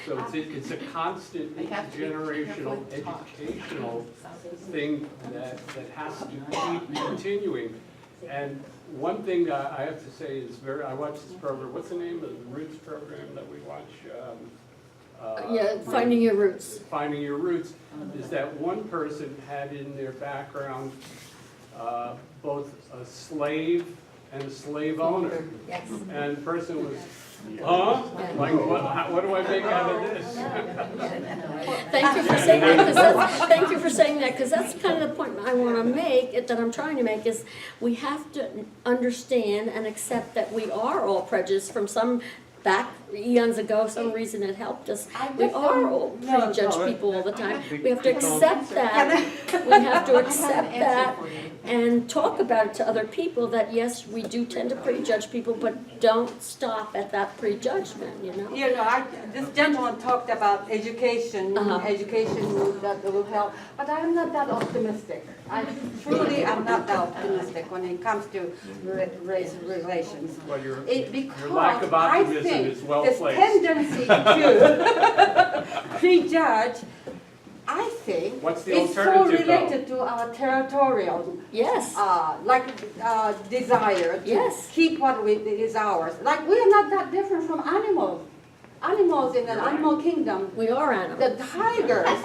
So it's a constant intergenerational educational thing that has to keep continuing. And one thing that I have to say is I watch this program, what's the name of the Roots program that we watch? Yeah, Finding Your Roots. Finding Your Roots, is that one person had in their background both a slave and a slave owner. Yes. And the person was, huh? Like, what do I make out of this? Thank you for saying that, because thank you for saying that, because that's kind of the point I want to make, that I'm trying to make, is we have to understand and accept that we are all prejudiced from some back eons ago, some reason it helped us. We are all prejudged people all the time. We have to accept that. We have to accept that and talk about it to other people, that yes, we do tend to prejudge people, but don't stop at that prejudgment, you know? You know, this gentleman talked about education, education that will help, but I'm not that optimistic. I truly am not that optimistic when it comes to race relations. Well, your Because lack of I optimism think is well this placed. tendency to prejudge, I think, What's the is so alternative, though? related to our territorial Yes. desire to Yes. keep what is ours. Like, we are not that different from animals. Animals in the animal kingdom, We are animals. the tigers,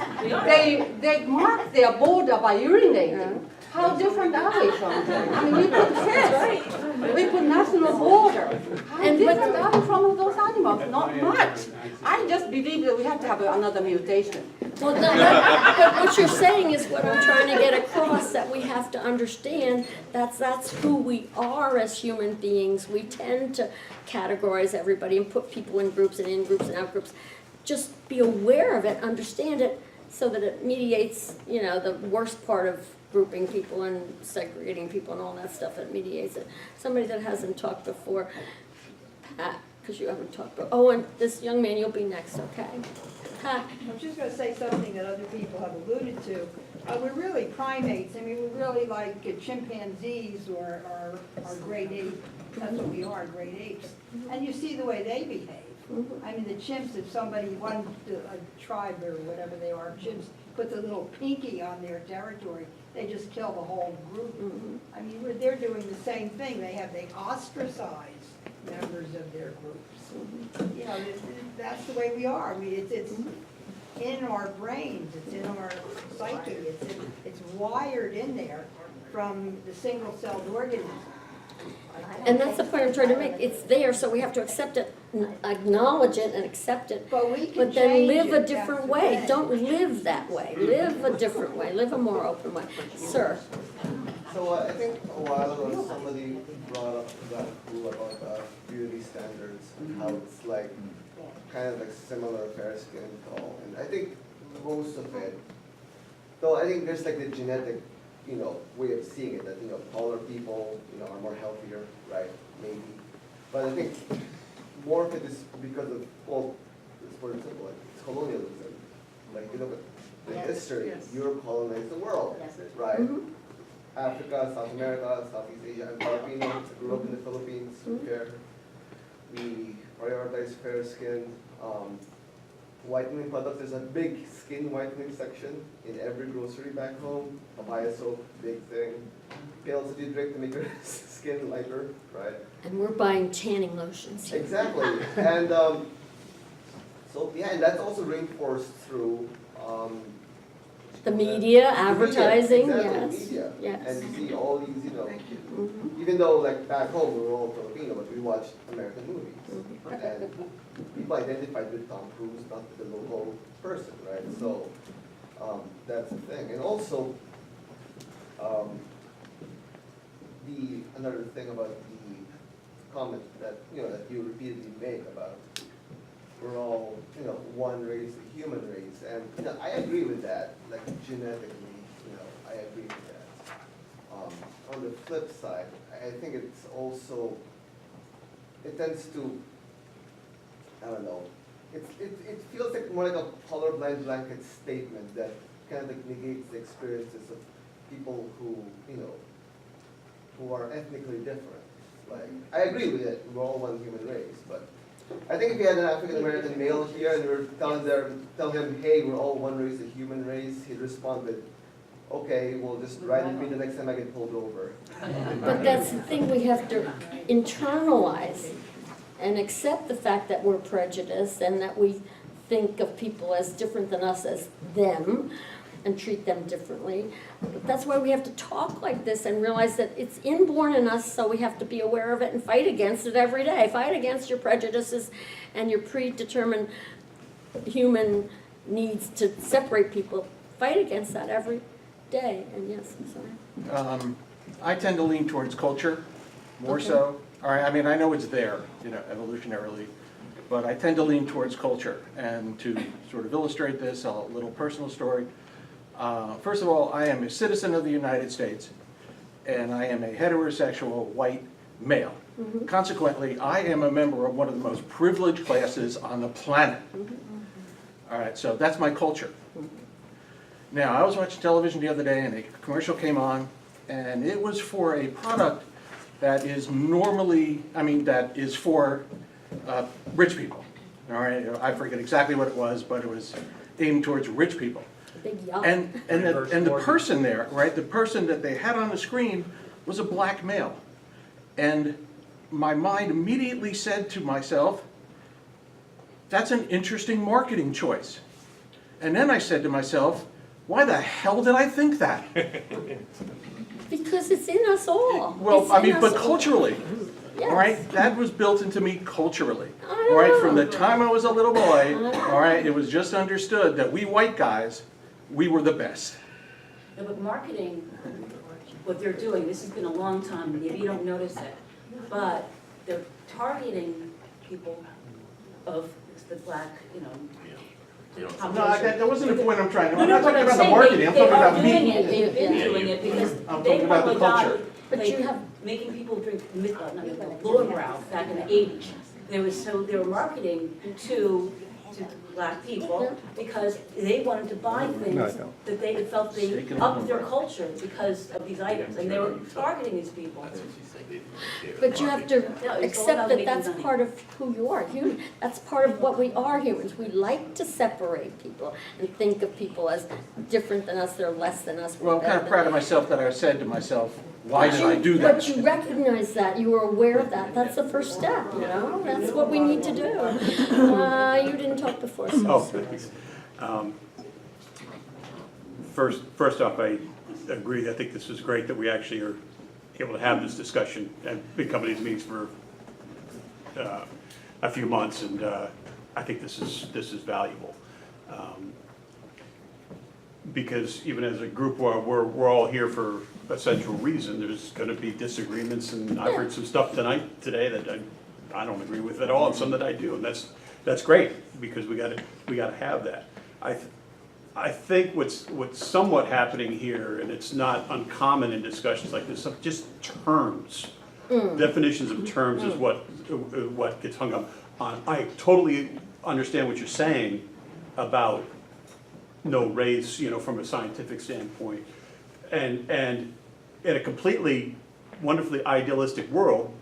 they mark their border by urinating. How different are we from them? I mean, we put fence, we put national border. How different are we from those animals? Not much. I just believe that we have to have another mutation. Well, but what you're saying is what I'm trying to get across, that we have to understand that's who we are as human beings. We tend to categorize everybody and put people in groups and out groups. Just be aware of it, understand it, so that it mediates, you know, the worst part of grouping people and segregating people and all that stuff. It mediates it. Somebody that hasn't talked before, Pat, because you haven't talked before. Oh, and this young man, you'll be next, okay? Pat. I'm just gonna say something that other people have alluded to. We're really primates. I mean, we're really like chimpanzees or great apes. That's what we are, great apes. And you see the way they behave. I mean, the chimps, if somebody, a tribe or whatever they are, chimps, puts a little pinky on their territory, they just kill the whole group. I mean, they're doing the same thing. They ostracize members of their groups. You know, that's the way we are. I mean, it's in our brains, it's in our psyche, it's wired in there from the single-celled organism. And that's the point I'm trying to make. It's there, so we have to accept it, acknowledge it and accept it. But we can But then change live a it, different that's the way. thing. Don't live that way. Live a different way. Live a more open way. Sir. So I think a while ago somebody brought up that rule about beauty standards and how it's like kind of like similar fair skin tone. And I think most of it, though I think there's like the genetic, you know, way of seeing it, that, you know, taller people, you know, are more healthier, right? Maybe. But I think more of it is because of, well, it's for example, like it's colonialism. Like if you look at the history, Europe colonized the world, right? Africa, South America, Southeast Asia. I'm Filipino, grew up in the Philippines, fair. We prioritize fair skin. Whitening products, there's a big skin whitening section in every grocery back home. Papaya soap, big thing. Pills that you drink to make your skin lighter, right? And we're buying tanning lotions. Exactly. And so, yeah, and that's also reinforced through The media, advertising, exactly, yes. media. Yes. And you see all these, you know, even though like back home we were all Filipino, but we watched American movies. And people identified with Tom Cruise, not with the local person, right? So that's the thing. And also, another thing about the comment that, you know, that you repeatedly make about we're all, you know, one race, the human race. And, you know, I agree with that, like genetically, you know, I agree with that. On the flip side, I think it's also, it tends to, I don't know, it feels like more like a colorblind blanket statement that kind of like negates the experiences of people who, you know, who are ethnically different. Like, I agree with it, we're all one human race, but I think if you had an African American male here and we were tell him, hey, we're all one race, a human race, he'd respond with, okay, well, just ride with me the next time I get pulled over. But that's the thing, we have to internalize and accept the fact that we're prejudiced and that we think of people as different than us as them and treat them differently. But that's why we have to talk like this and realize that it's inborn in us, so we have to be aware of it and fight against it every day. Fight against your prejudices and your predetermined human needs to separate people. Fight against that every day. And yes, I'm sorry. I tend to lean towards culture more so. All right, I mean, I know it's there, you know, evolutionarily, but I tend to lean towards culture. And to sort of illustrate this, a little personal story. First of all, I am a citizen of the United States, and I am a heterosexual white male. Mm-hmm. Consequently, I am a member of one of the most privileged classes on the planet. All right, so that's my culture. Now, I was watching television the other day, and a commercial came on, and it was for a product that is normally, I mean, that is for rich people. All right, I forget exactly what it was, but it was aimed towards rich people. And the person there, right, the person that they had on the screen was a black male. And my mind immediately said to myself, that's an interesting marketing choice. And then I said to myself, why the hell did I think that? Because it's in us all. Well, I mean, but culturally, all right, that was built into me culturally. All right, from the time I was a little boy, all right, it was just understood that we white guys, we were the best. Yeah, but marketing, what they're doing, this has been a long time, maybe you don't notice it, but they're targeting people of the black, you know. No, that wasn't the point I'm trying to make. No, I'm not talking but about the saying marketing, I'm they talking are about doing me. it, they've been doing it because I'm they talking about the probably culture. But like, you have making people drink lower brow back in the 80s. They were marketing to black people because they wanted to buy things that they felt they upped their culture because of these items, and they were targeting these people. But you have to No, it's all accept about that making that's money. part of who you are, human. That's part of what we are, humans. We like to separate people and think of people as different than us, they're less than us. Well, I'm kind of proud of myself that I said to myself, why did I do But that? you recognize that, you were aware of that. That's the first step, you know? That's what we need to do. You didn't talk before, so. Oh, thanks. First off, I agree. I think this is great that we actually are able to have this discussion and been coming to these meetings for a few months, and I think this is valuable. Because even as a group, we're all here for a central reason. There's going to be disagreements, and I've heard some stuff today that I don't agree with at all, and some that I do, and that's great because we got to have that. I think what's somewhat happening here, and it's not uncommon in discussions like this, just terms, definitions of terms is what gets hung up on. I totally understand what you're saying about no race, you know, from a scientific standpoint, and in a completely wonderfully idealistic world,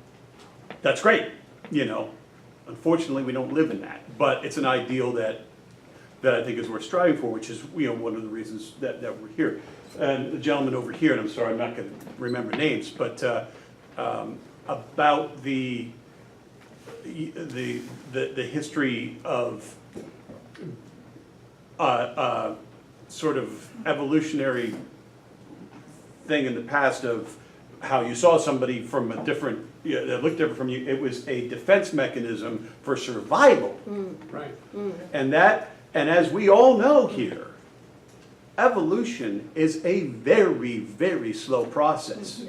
that's great, you know. Unfortunately, we don't live in that, but it's an ideal that I think is worth striving for, which is, you know, one of the reasons that we're here. And the gentleman over here, and I'm sorry, I'm not going to remember names, but about the history of sort of evolutionary thing in the past of how you saw somebody from a different, that looked different from you. It was a defense mechanism for survival. Right. And as we all know here, evolution is a very, very slow process.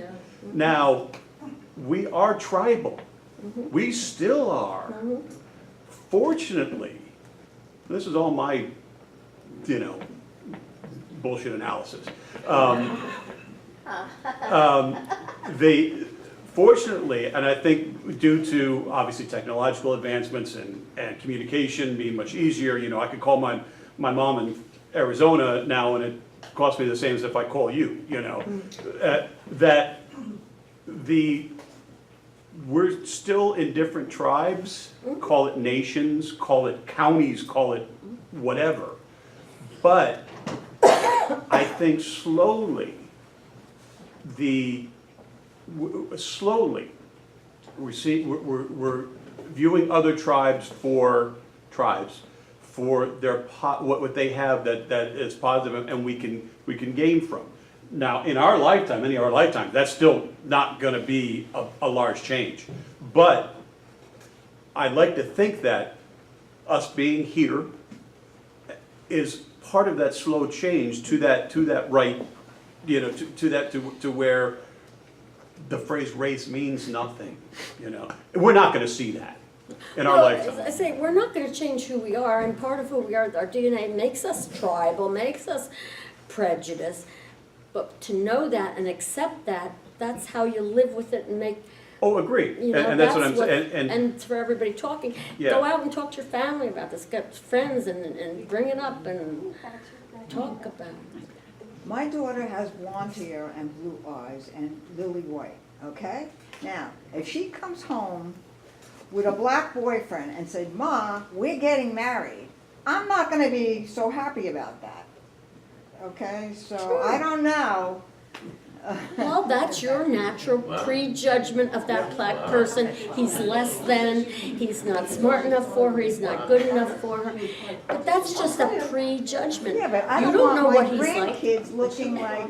Now, we are tribal. We still are. Fortunately, this is all my, you know, bullshit analysis. Fortunately, and I think due to obviously technological advancements and communication being much easier, you know, I could call my mom in Arizona now and it costs me the same as if I call you, you know. That we're still in different tribes, call it nations, call it counties, call it whatever. But I think slowly we're viewing other tribes for their what they have that is positive and we can gain from. Now, in our lifetime, any of our lifetime, that's still not going to be a large change. But I'd like to think that us being here is part of that slow change to that right, you know, to where the phrase race means nothing, you know. We're not going to see that in our lifetime. I say, we're not going to change who we are, and part of who we are, our DNA makes us tribal, makes us prejudiced. But to know that and accept that, that's how you live with it and make. Oh, agree. You know, and that's what I'm saying. And for everybody talking, Yeah. go out and talk to your family about this, get friends and bring it up and talk about it. My daughter has blonde hair and blue eyes and lily white, okay? Now, if she comes home with a black boyfriend and said, "Ma, we're getting married," I'm not gonna be so happy about that, okay? So, True. I don't know. Well, that's your natural prejudgment of that black person. He's less than, he's not smart enough for her, he's not good enough for her. But that's just a prejudgment. Yeah, but I You don't know want what my he's like. grandkids looking like,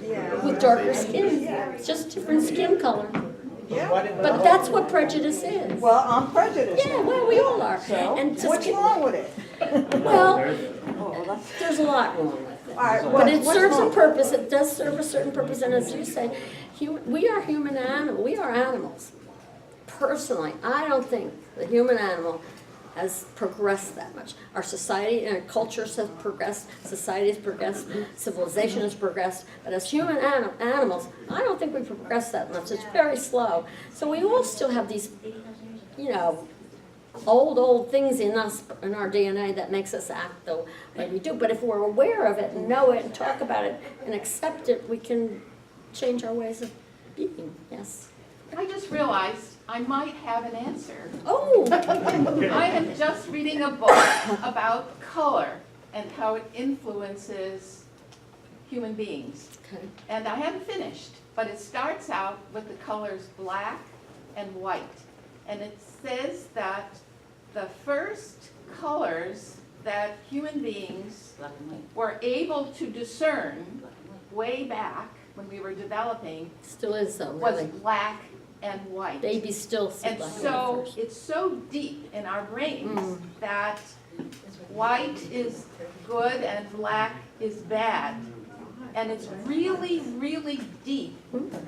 yeah. With darker skin, it's just different skin color. Yeah. But that's what prejudice is. Well, I'm prejudiced. Yeah, well, we all are. So, And just what's wrong with it? Well, there's a lot wrong with it. All right, But it what's serves a wrong? purpose, it does serve a certain purpose, and as you say, we are human animals, we are animals. Personally, I don't think the human animal has progressed that much. Our society and our cultures have progressed, society has progressed, civilization has progressed, but as human animals, I don't think we've progressed that much, it's very slow. So we all still have these, you know, old things in us, in our DNA that makes us act the way we do. But if we're aware of it and know it and talk about it and accept it, we can change our ways of being, yes. I just realized I might have an answer. Oh! I am just reading a book about color and how it influences human beings. Okay. And I haven't finished, but it starts out with the colors black and white. And it says that the first colors that human beings were able to discern way back when we were developing Still is though, was really. black and white. Babies still see And black and so white first. it's so deep in our brains that white is good and black is bad. And it's really, really deep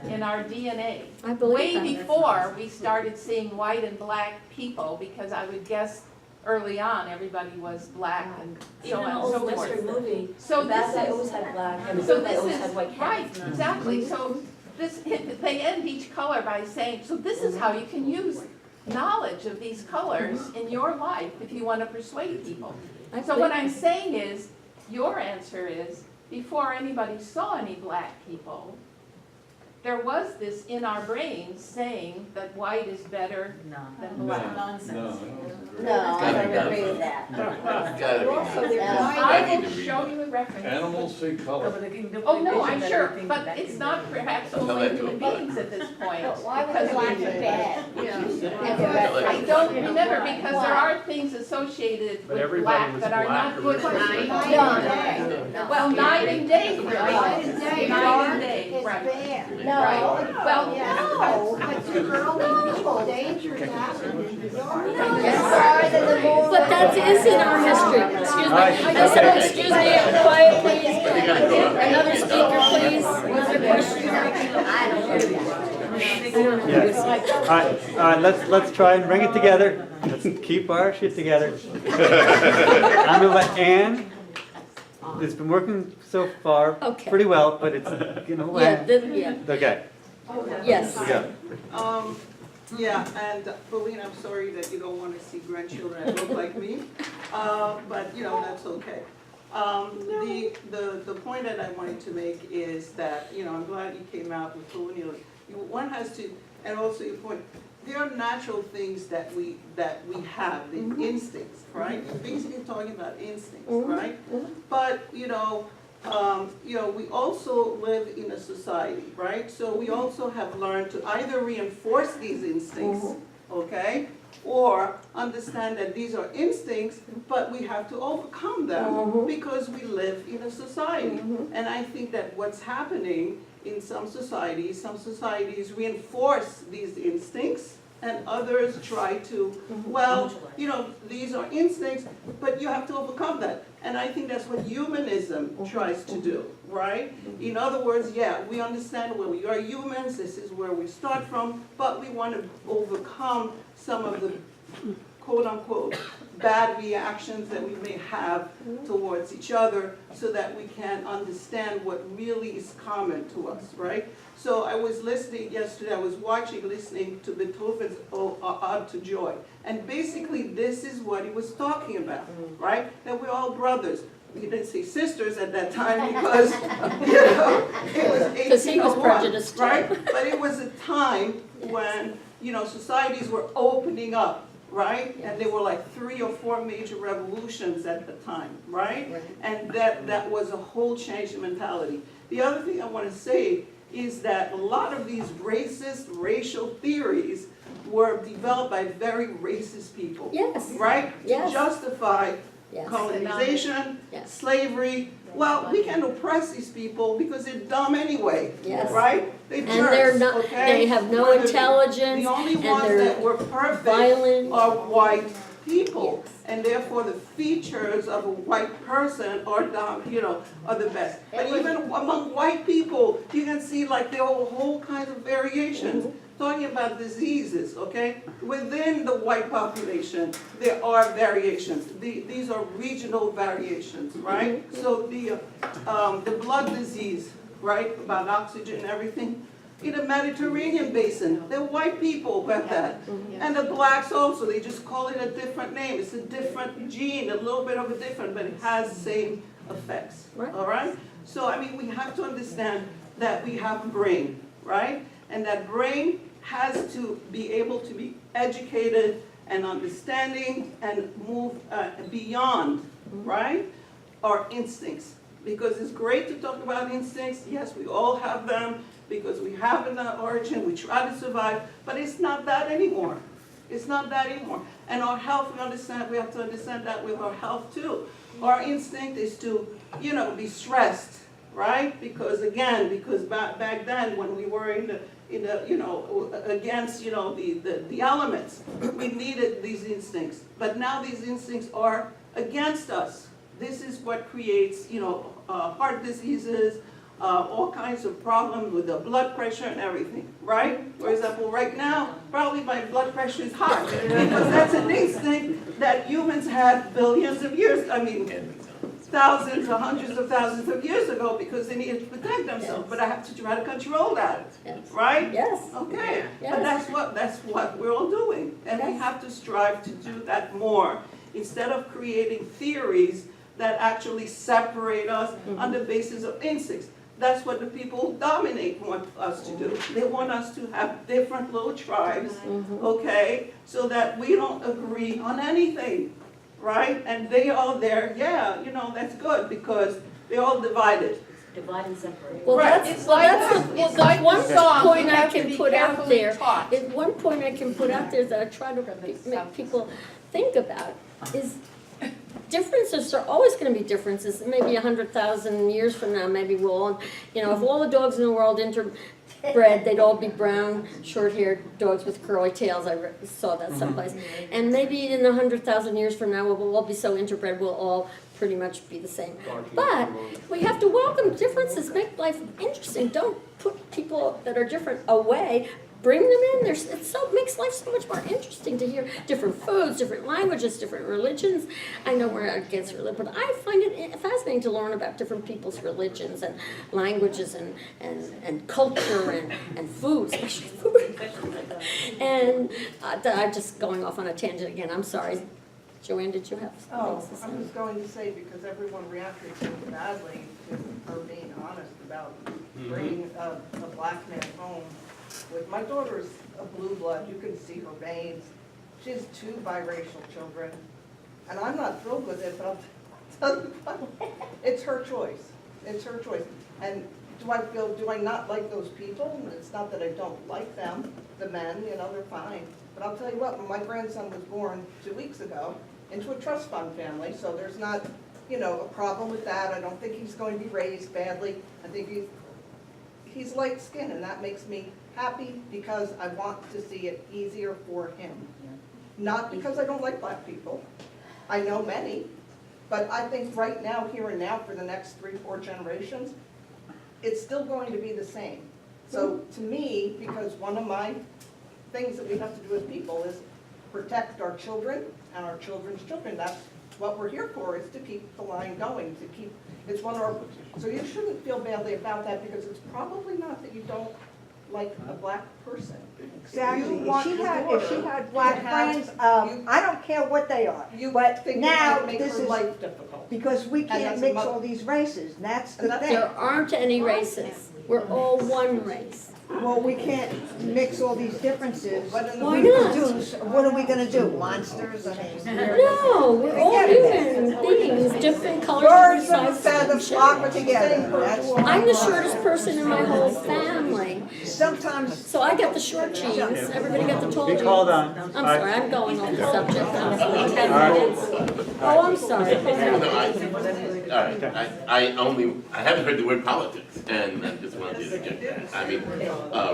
in our DNA. I believe Way that. before we started seeing white and black people, because I would guess early on, everybody was black and so Even on an and so old Western forth. movie, So the bad this guy is- always had black and the So good guy this always is, had white right, cats. exactly, so this, they end each color by saying, so this is how you can use knowledge of these colors in your life if you want to persuade people. So what I'm saying is, your answer is, before anybody saw any black people, there was this in our brains saying that white is better than black. No, I don't agree with that. It's gotta be. I will show you a reference. Animals see color. Oh, no, I'm sure, but it's not perhaps only human beings at this point. Why was black bad? I don't remember, because there are things associated But with everybody black was that are black not good for originally. people. Well, night and day, really. Night and day. Night and day, It's right. bad. Right. Well, No, but too early people, dangers happen in the dark. But that is in our history. Excuse me. I said, excuse me, quiet please. Another speaker, please. Another question. Yes. All right, let's try and bring it together. Let's keep our shit together. I'm gonna let Ann, it's been working so far Okay. pretty well, but it's, you know, Yeah, yeah. okay. Yes. Yeah, and Pauline, I'm sorry that you don't want to see grandchildren that look like me, but that's okay. The point that I wanted to make is that, I'm glad you came out with colonialism. One has to, and also your point, there are natural things that we have, the instincts, right? You're basically talking about instincts, right? But, we also live in a society, right? So we also have learned to either reinforce these instincts, okay? Or understand that these are instincts, but we have to overcome them because we live in a society. And I think that what's happening in some societies reinforce these instincts, and others try to, these are instincts, but you have to overcome that. And I think that's what humanism tries to do, right? In other words, we understand, well, we are humans, this is where we start from, but we want to overcome some of the quote-unquote bad reactions that we may have towards each other so that we can understand what really is common to us, right? So I was listening yesterday, listening to Beethoven's Ode to Joy. And basically this is what he was talking about, right? That we're all brothers. He didn't say sisters at that time because, it was 1801, because he was prejudiced, right? But it was a time when, societies were opening up, right? And there were like 3 or 4 major revolutions at the time, right? And that was a whole change in mentality. The other thing I want to say is that a lot of these racist, racial theories were developed by very racist people. Yes. Right? Yes. To justify colonization, slavery. Well, we can oppress these people because they're dumb anyway. Yes. Right? They're And jerks, they're not, okay? they have no intelligence, The only and ones they're that were perfect violent. are white people. And therefore the features of a white person are are the best. But even among white people, you can see like there are whole kinds of variations. Talking about diseases, okay? Within the white population, there are variations. These are regional variations, right? So the blood disease, right, about oxygen and everything, in the Mediterranean basin, the white people got that. And the blacks also, they just call it a different name. It's a different gene, a little bit of a different, but it has the same effects, all right? So, I mean, we have to understand that we have a brain, right? And that brain has to be able to be educated and understanding and move beyond, right, our instincts. Because it's great to talk about instincts. Yes, we all have them because we have in the origin, we try to survive, but it's not that anymore. It's not that anymore. And our health, we have to understand that with our health too. Our instinct is to, be stressed, right? Because back then when we were against, the elements, we needed these instincts. But now these instincts are against us. This is what creates, heart diseases, all kinds of problems with the blood pressure and everything, right? For example, right now, probably my blood pressure is high because that's an instinct that humans had billions of years, thousands or hundreds of thousands of years ago because they needed to protect themselves. But I have to try to control that, right? Yes. Okay. But that's what we're all doing. And we have to strive to do that more instead of creating theories that actually separate us on the basis of instincts. That's what the people who dominate want us to do. They want us to have different little tribes, okay, so that we don't agree on anything, right? And they all there, that's good because they're all divided. Divide and separate. Well, Right. that's like one the song, point you I have to can be put out carefully there. taught. One point I can put out there that I try to make people think about is differences are always going to be differences. Maybe 100,000 years from now, maybe we'll all, if all the dogs in the world interbred, they'd all be brown, short-haired dogs with curly tails. I saw that someplace. And maybe in 100,000 years from now, we'll all be so interbred, we'll all pretty much be the same. But we have to welcome differences, make life interesting. Don't put people that are different away. bring them in. Makes life so much more interesting to hear different foods, different languages, different religions. I know we're against religion, but I find it fascinating to learn about different people's religions and languages and culture and food, especially food. And I'm just going off on a tangent again. I'm sorry. Joanne, did you have Oh, something to say? I was going to say, because everyone reacted so badly to her being honest about bringing a black man home. My daughter's a blue blood, you can see her veins. She has 2 biracial children, and I'm not thrilled with it, but I'll tell you what, it's her choice. It's her choice. And do I not like those people? It's not that I don't like them, the men, they're fine. But I'll tell you what, my grandson was born 2 weeks ago into a trust fund family, so there's not, a problem with that. I don't think he's going to be raised badly. I think he's light skinned, and that makes me happy because I want to see it easier for him. Not because I don't like black people. I know many, but I think right now, here and now, for the next 3-4 generations, it's still going to be the same. So to me, because one of my things that we have to do as people is protect our children and our children's children. That's what we're here for, is to keep the line going, it's one of our, so you shouldn't feel badly about that, because it's probably not that you don't like a black person. Exactly. You want If your she daughter had black to have- friends, I don't care what they are. But think now, it might make this her is, life difficult. because we And can't that's a mix mother- all these races, that's the thing. There aren't any races. We're all one race. Well, we can't mix all these differences. Why not? What are we gonna do, monsters? I mean, No, we're all human beings, different colors, birds different of a sizes, feather different flock shapes. together. That's what I'm the shortest person in my whole family. Sometimes. So I got the short jeans, everybody got the tall jeans. Be called on. I'm sorry, I'm going off the subject. I'm sorry, 10 minutes. Oh, I'm sorry. I haven't heard the word politics, and I just wanted to interject that. I mean,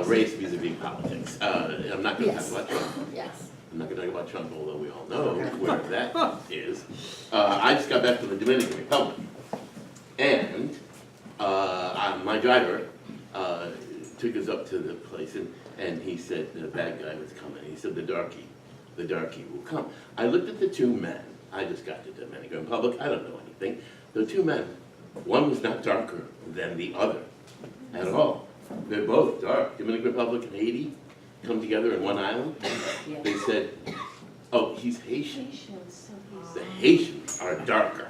race vis-a-vis politics. I'm not gonna talk about Trump. Yes. I'm not gonna talk about Trump, although we all know where that is. I just got back from the Dominican Republic, and my driver took us up to the place, and he said the bad guy was coming. He said the darkie will come. I looked at the 2 men. I just got to the Dominican Republic. I don't know anything. The 2 men, one was not darker than the other at all. They're both dark. Dominican Republic and Haiti come together in one island. They said, oh, he's Haitian. The Haitians are darker,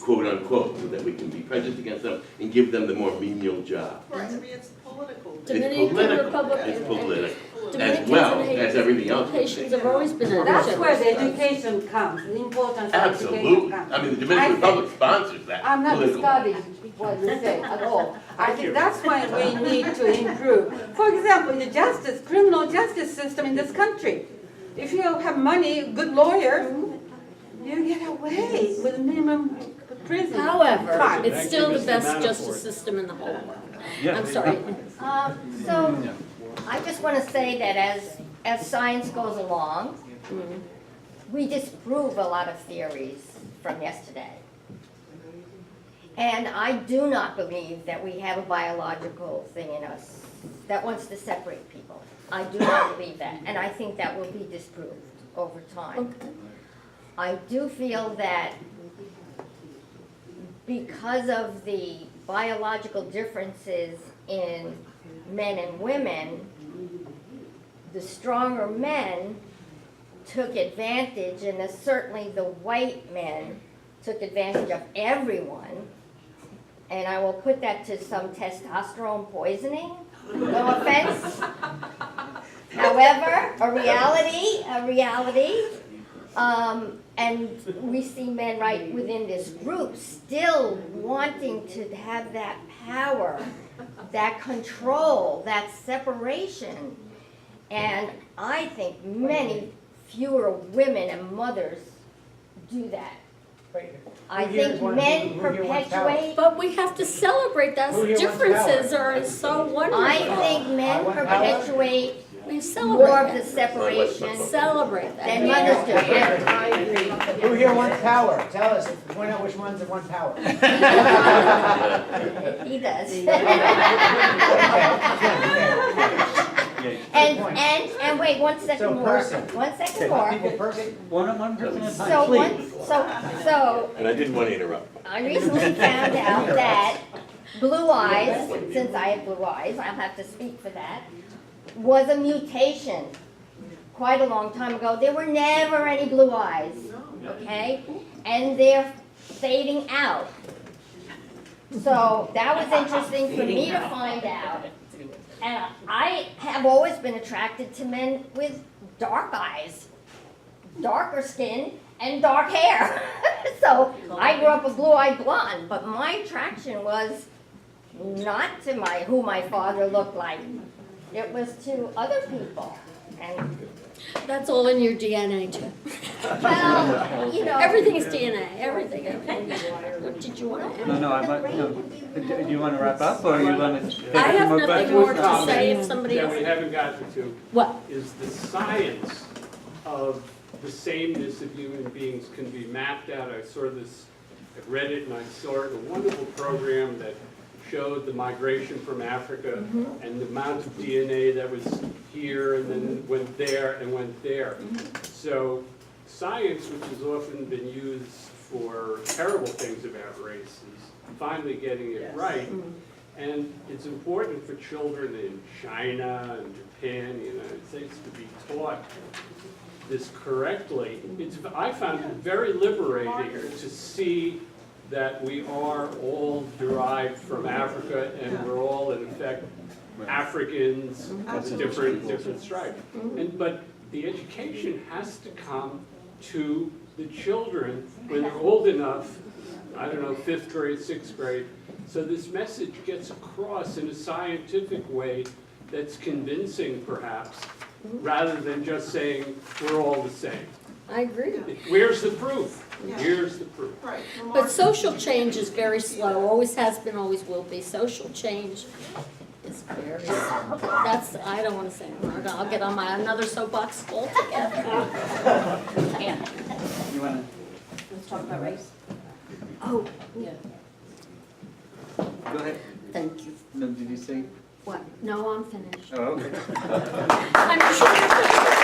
quote unquote, so that we can be prejudiced against them and give them the more menial job. Right, I mean, it's political. Dominican Republic It's and political, as Dominicans well and as everything else. Haitians have always been in That's where the education comes, the importance of education Absolutely. comes. I mean, the Dominican Republic sponsors that I'm not political. discarding what you say at all. I think that's why we need to improve. For example, the criminal justice system in this country. If you have money, good lawyer, you get away with minimum prison. However, time. it's still the best justice system in the whole world. I'm sorry. So, I just want to say that as science goes along, we disprove a lot of theories from yesterday. And I do not believe that we have a biological thing in us that wants to separate people. I do not believe that, and I think that will be disproved over time. I do feel that because of the biological differences in men and women, the stronger men took advantage, and certainly the white men took advantage of everyone. And I will put that to some testosterone poisoning, no offense. However, a reality. And we see men right within this group still wanting to have that power, that control, that separation. And I think many fewer women and mothers do that. I think men perpetuate. But we have to celebrate those differences are so wonderful. I think men perpetuate celebrate more of that. the separation. Celebrate that. Than mothers do. Who here wants power? Tell us, point out which ones have won power. He does. And wait, one second So more. person. 1 second Okay, more. people person. One person at a So time, one, please. so And I didn't want to interrupt. I recently found out that blue eyes, since I have blue eyes, I'll have to speak for that, was a mutation quite a long time ago. There were never any blue eyes, okay? And they're fading out. So that was interesting for me to find out. And I have always been attracted to men with dark eyes, darker skin, and dark hair. So I grew up a blue-eyed blonde, but my attraction was not to who my father looked like. It was to other people. And That's all in your DNA too. well, you know, Everything is DNA, everything. What did you want to add? Do you want to wrap up, or you want to? I have nothing more to say if somebody That else. we haven't gotten to What? is the science of the sameness of human beings can be mapped out. I saw this, I read it and I saw it in a wonderful program that showed the migration from Africa and the amount of DNA that was here and then went there and went there. So science, which has often been used for terrible things about race, is finally getting it right. And it's important for children in China and Japan, the United States, to be taught this correctly. I found it very liberating to see that we are all derived from Africa and we're all in effect Africans of different stripes. But the education has to come to the children when they're old enough, I don't know, 5th grade, 6th grade, so this message gets across in a scientific way that's convincing perhaps, rather than just saying we're all the same. I agree. Where's the proof? Here's the proof. Right. But social change is very slow, always has been, always will be. Social change is very slow. That's, I don't want to say more. I'll get on another soapbox altogether. Yeah. You want Let's talk about race. Oh, yeah, to, go ahead. thank you. No, did you say? What? No, I'm finished. Oh, okay. I'm sure.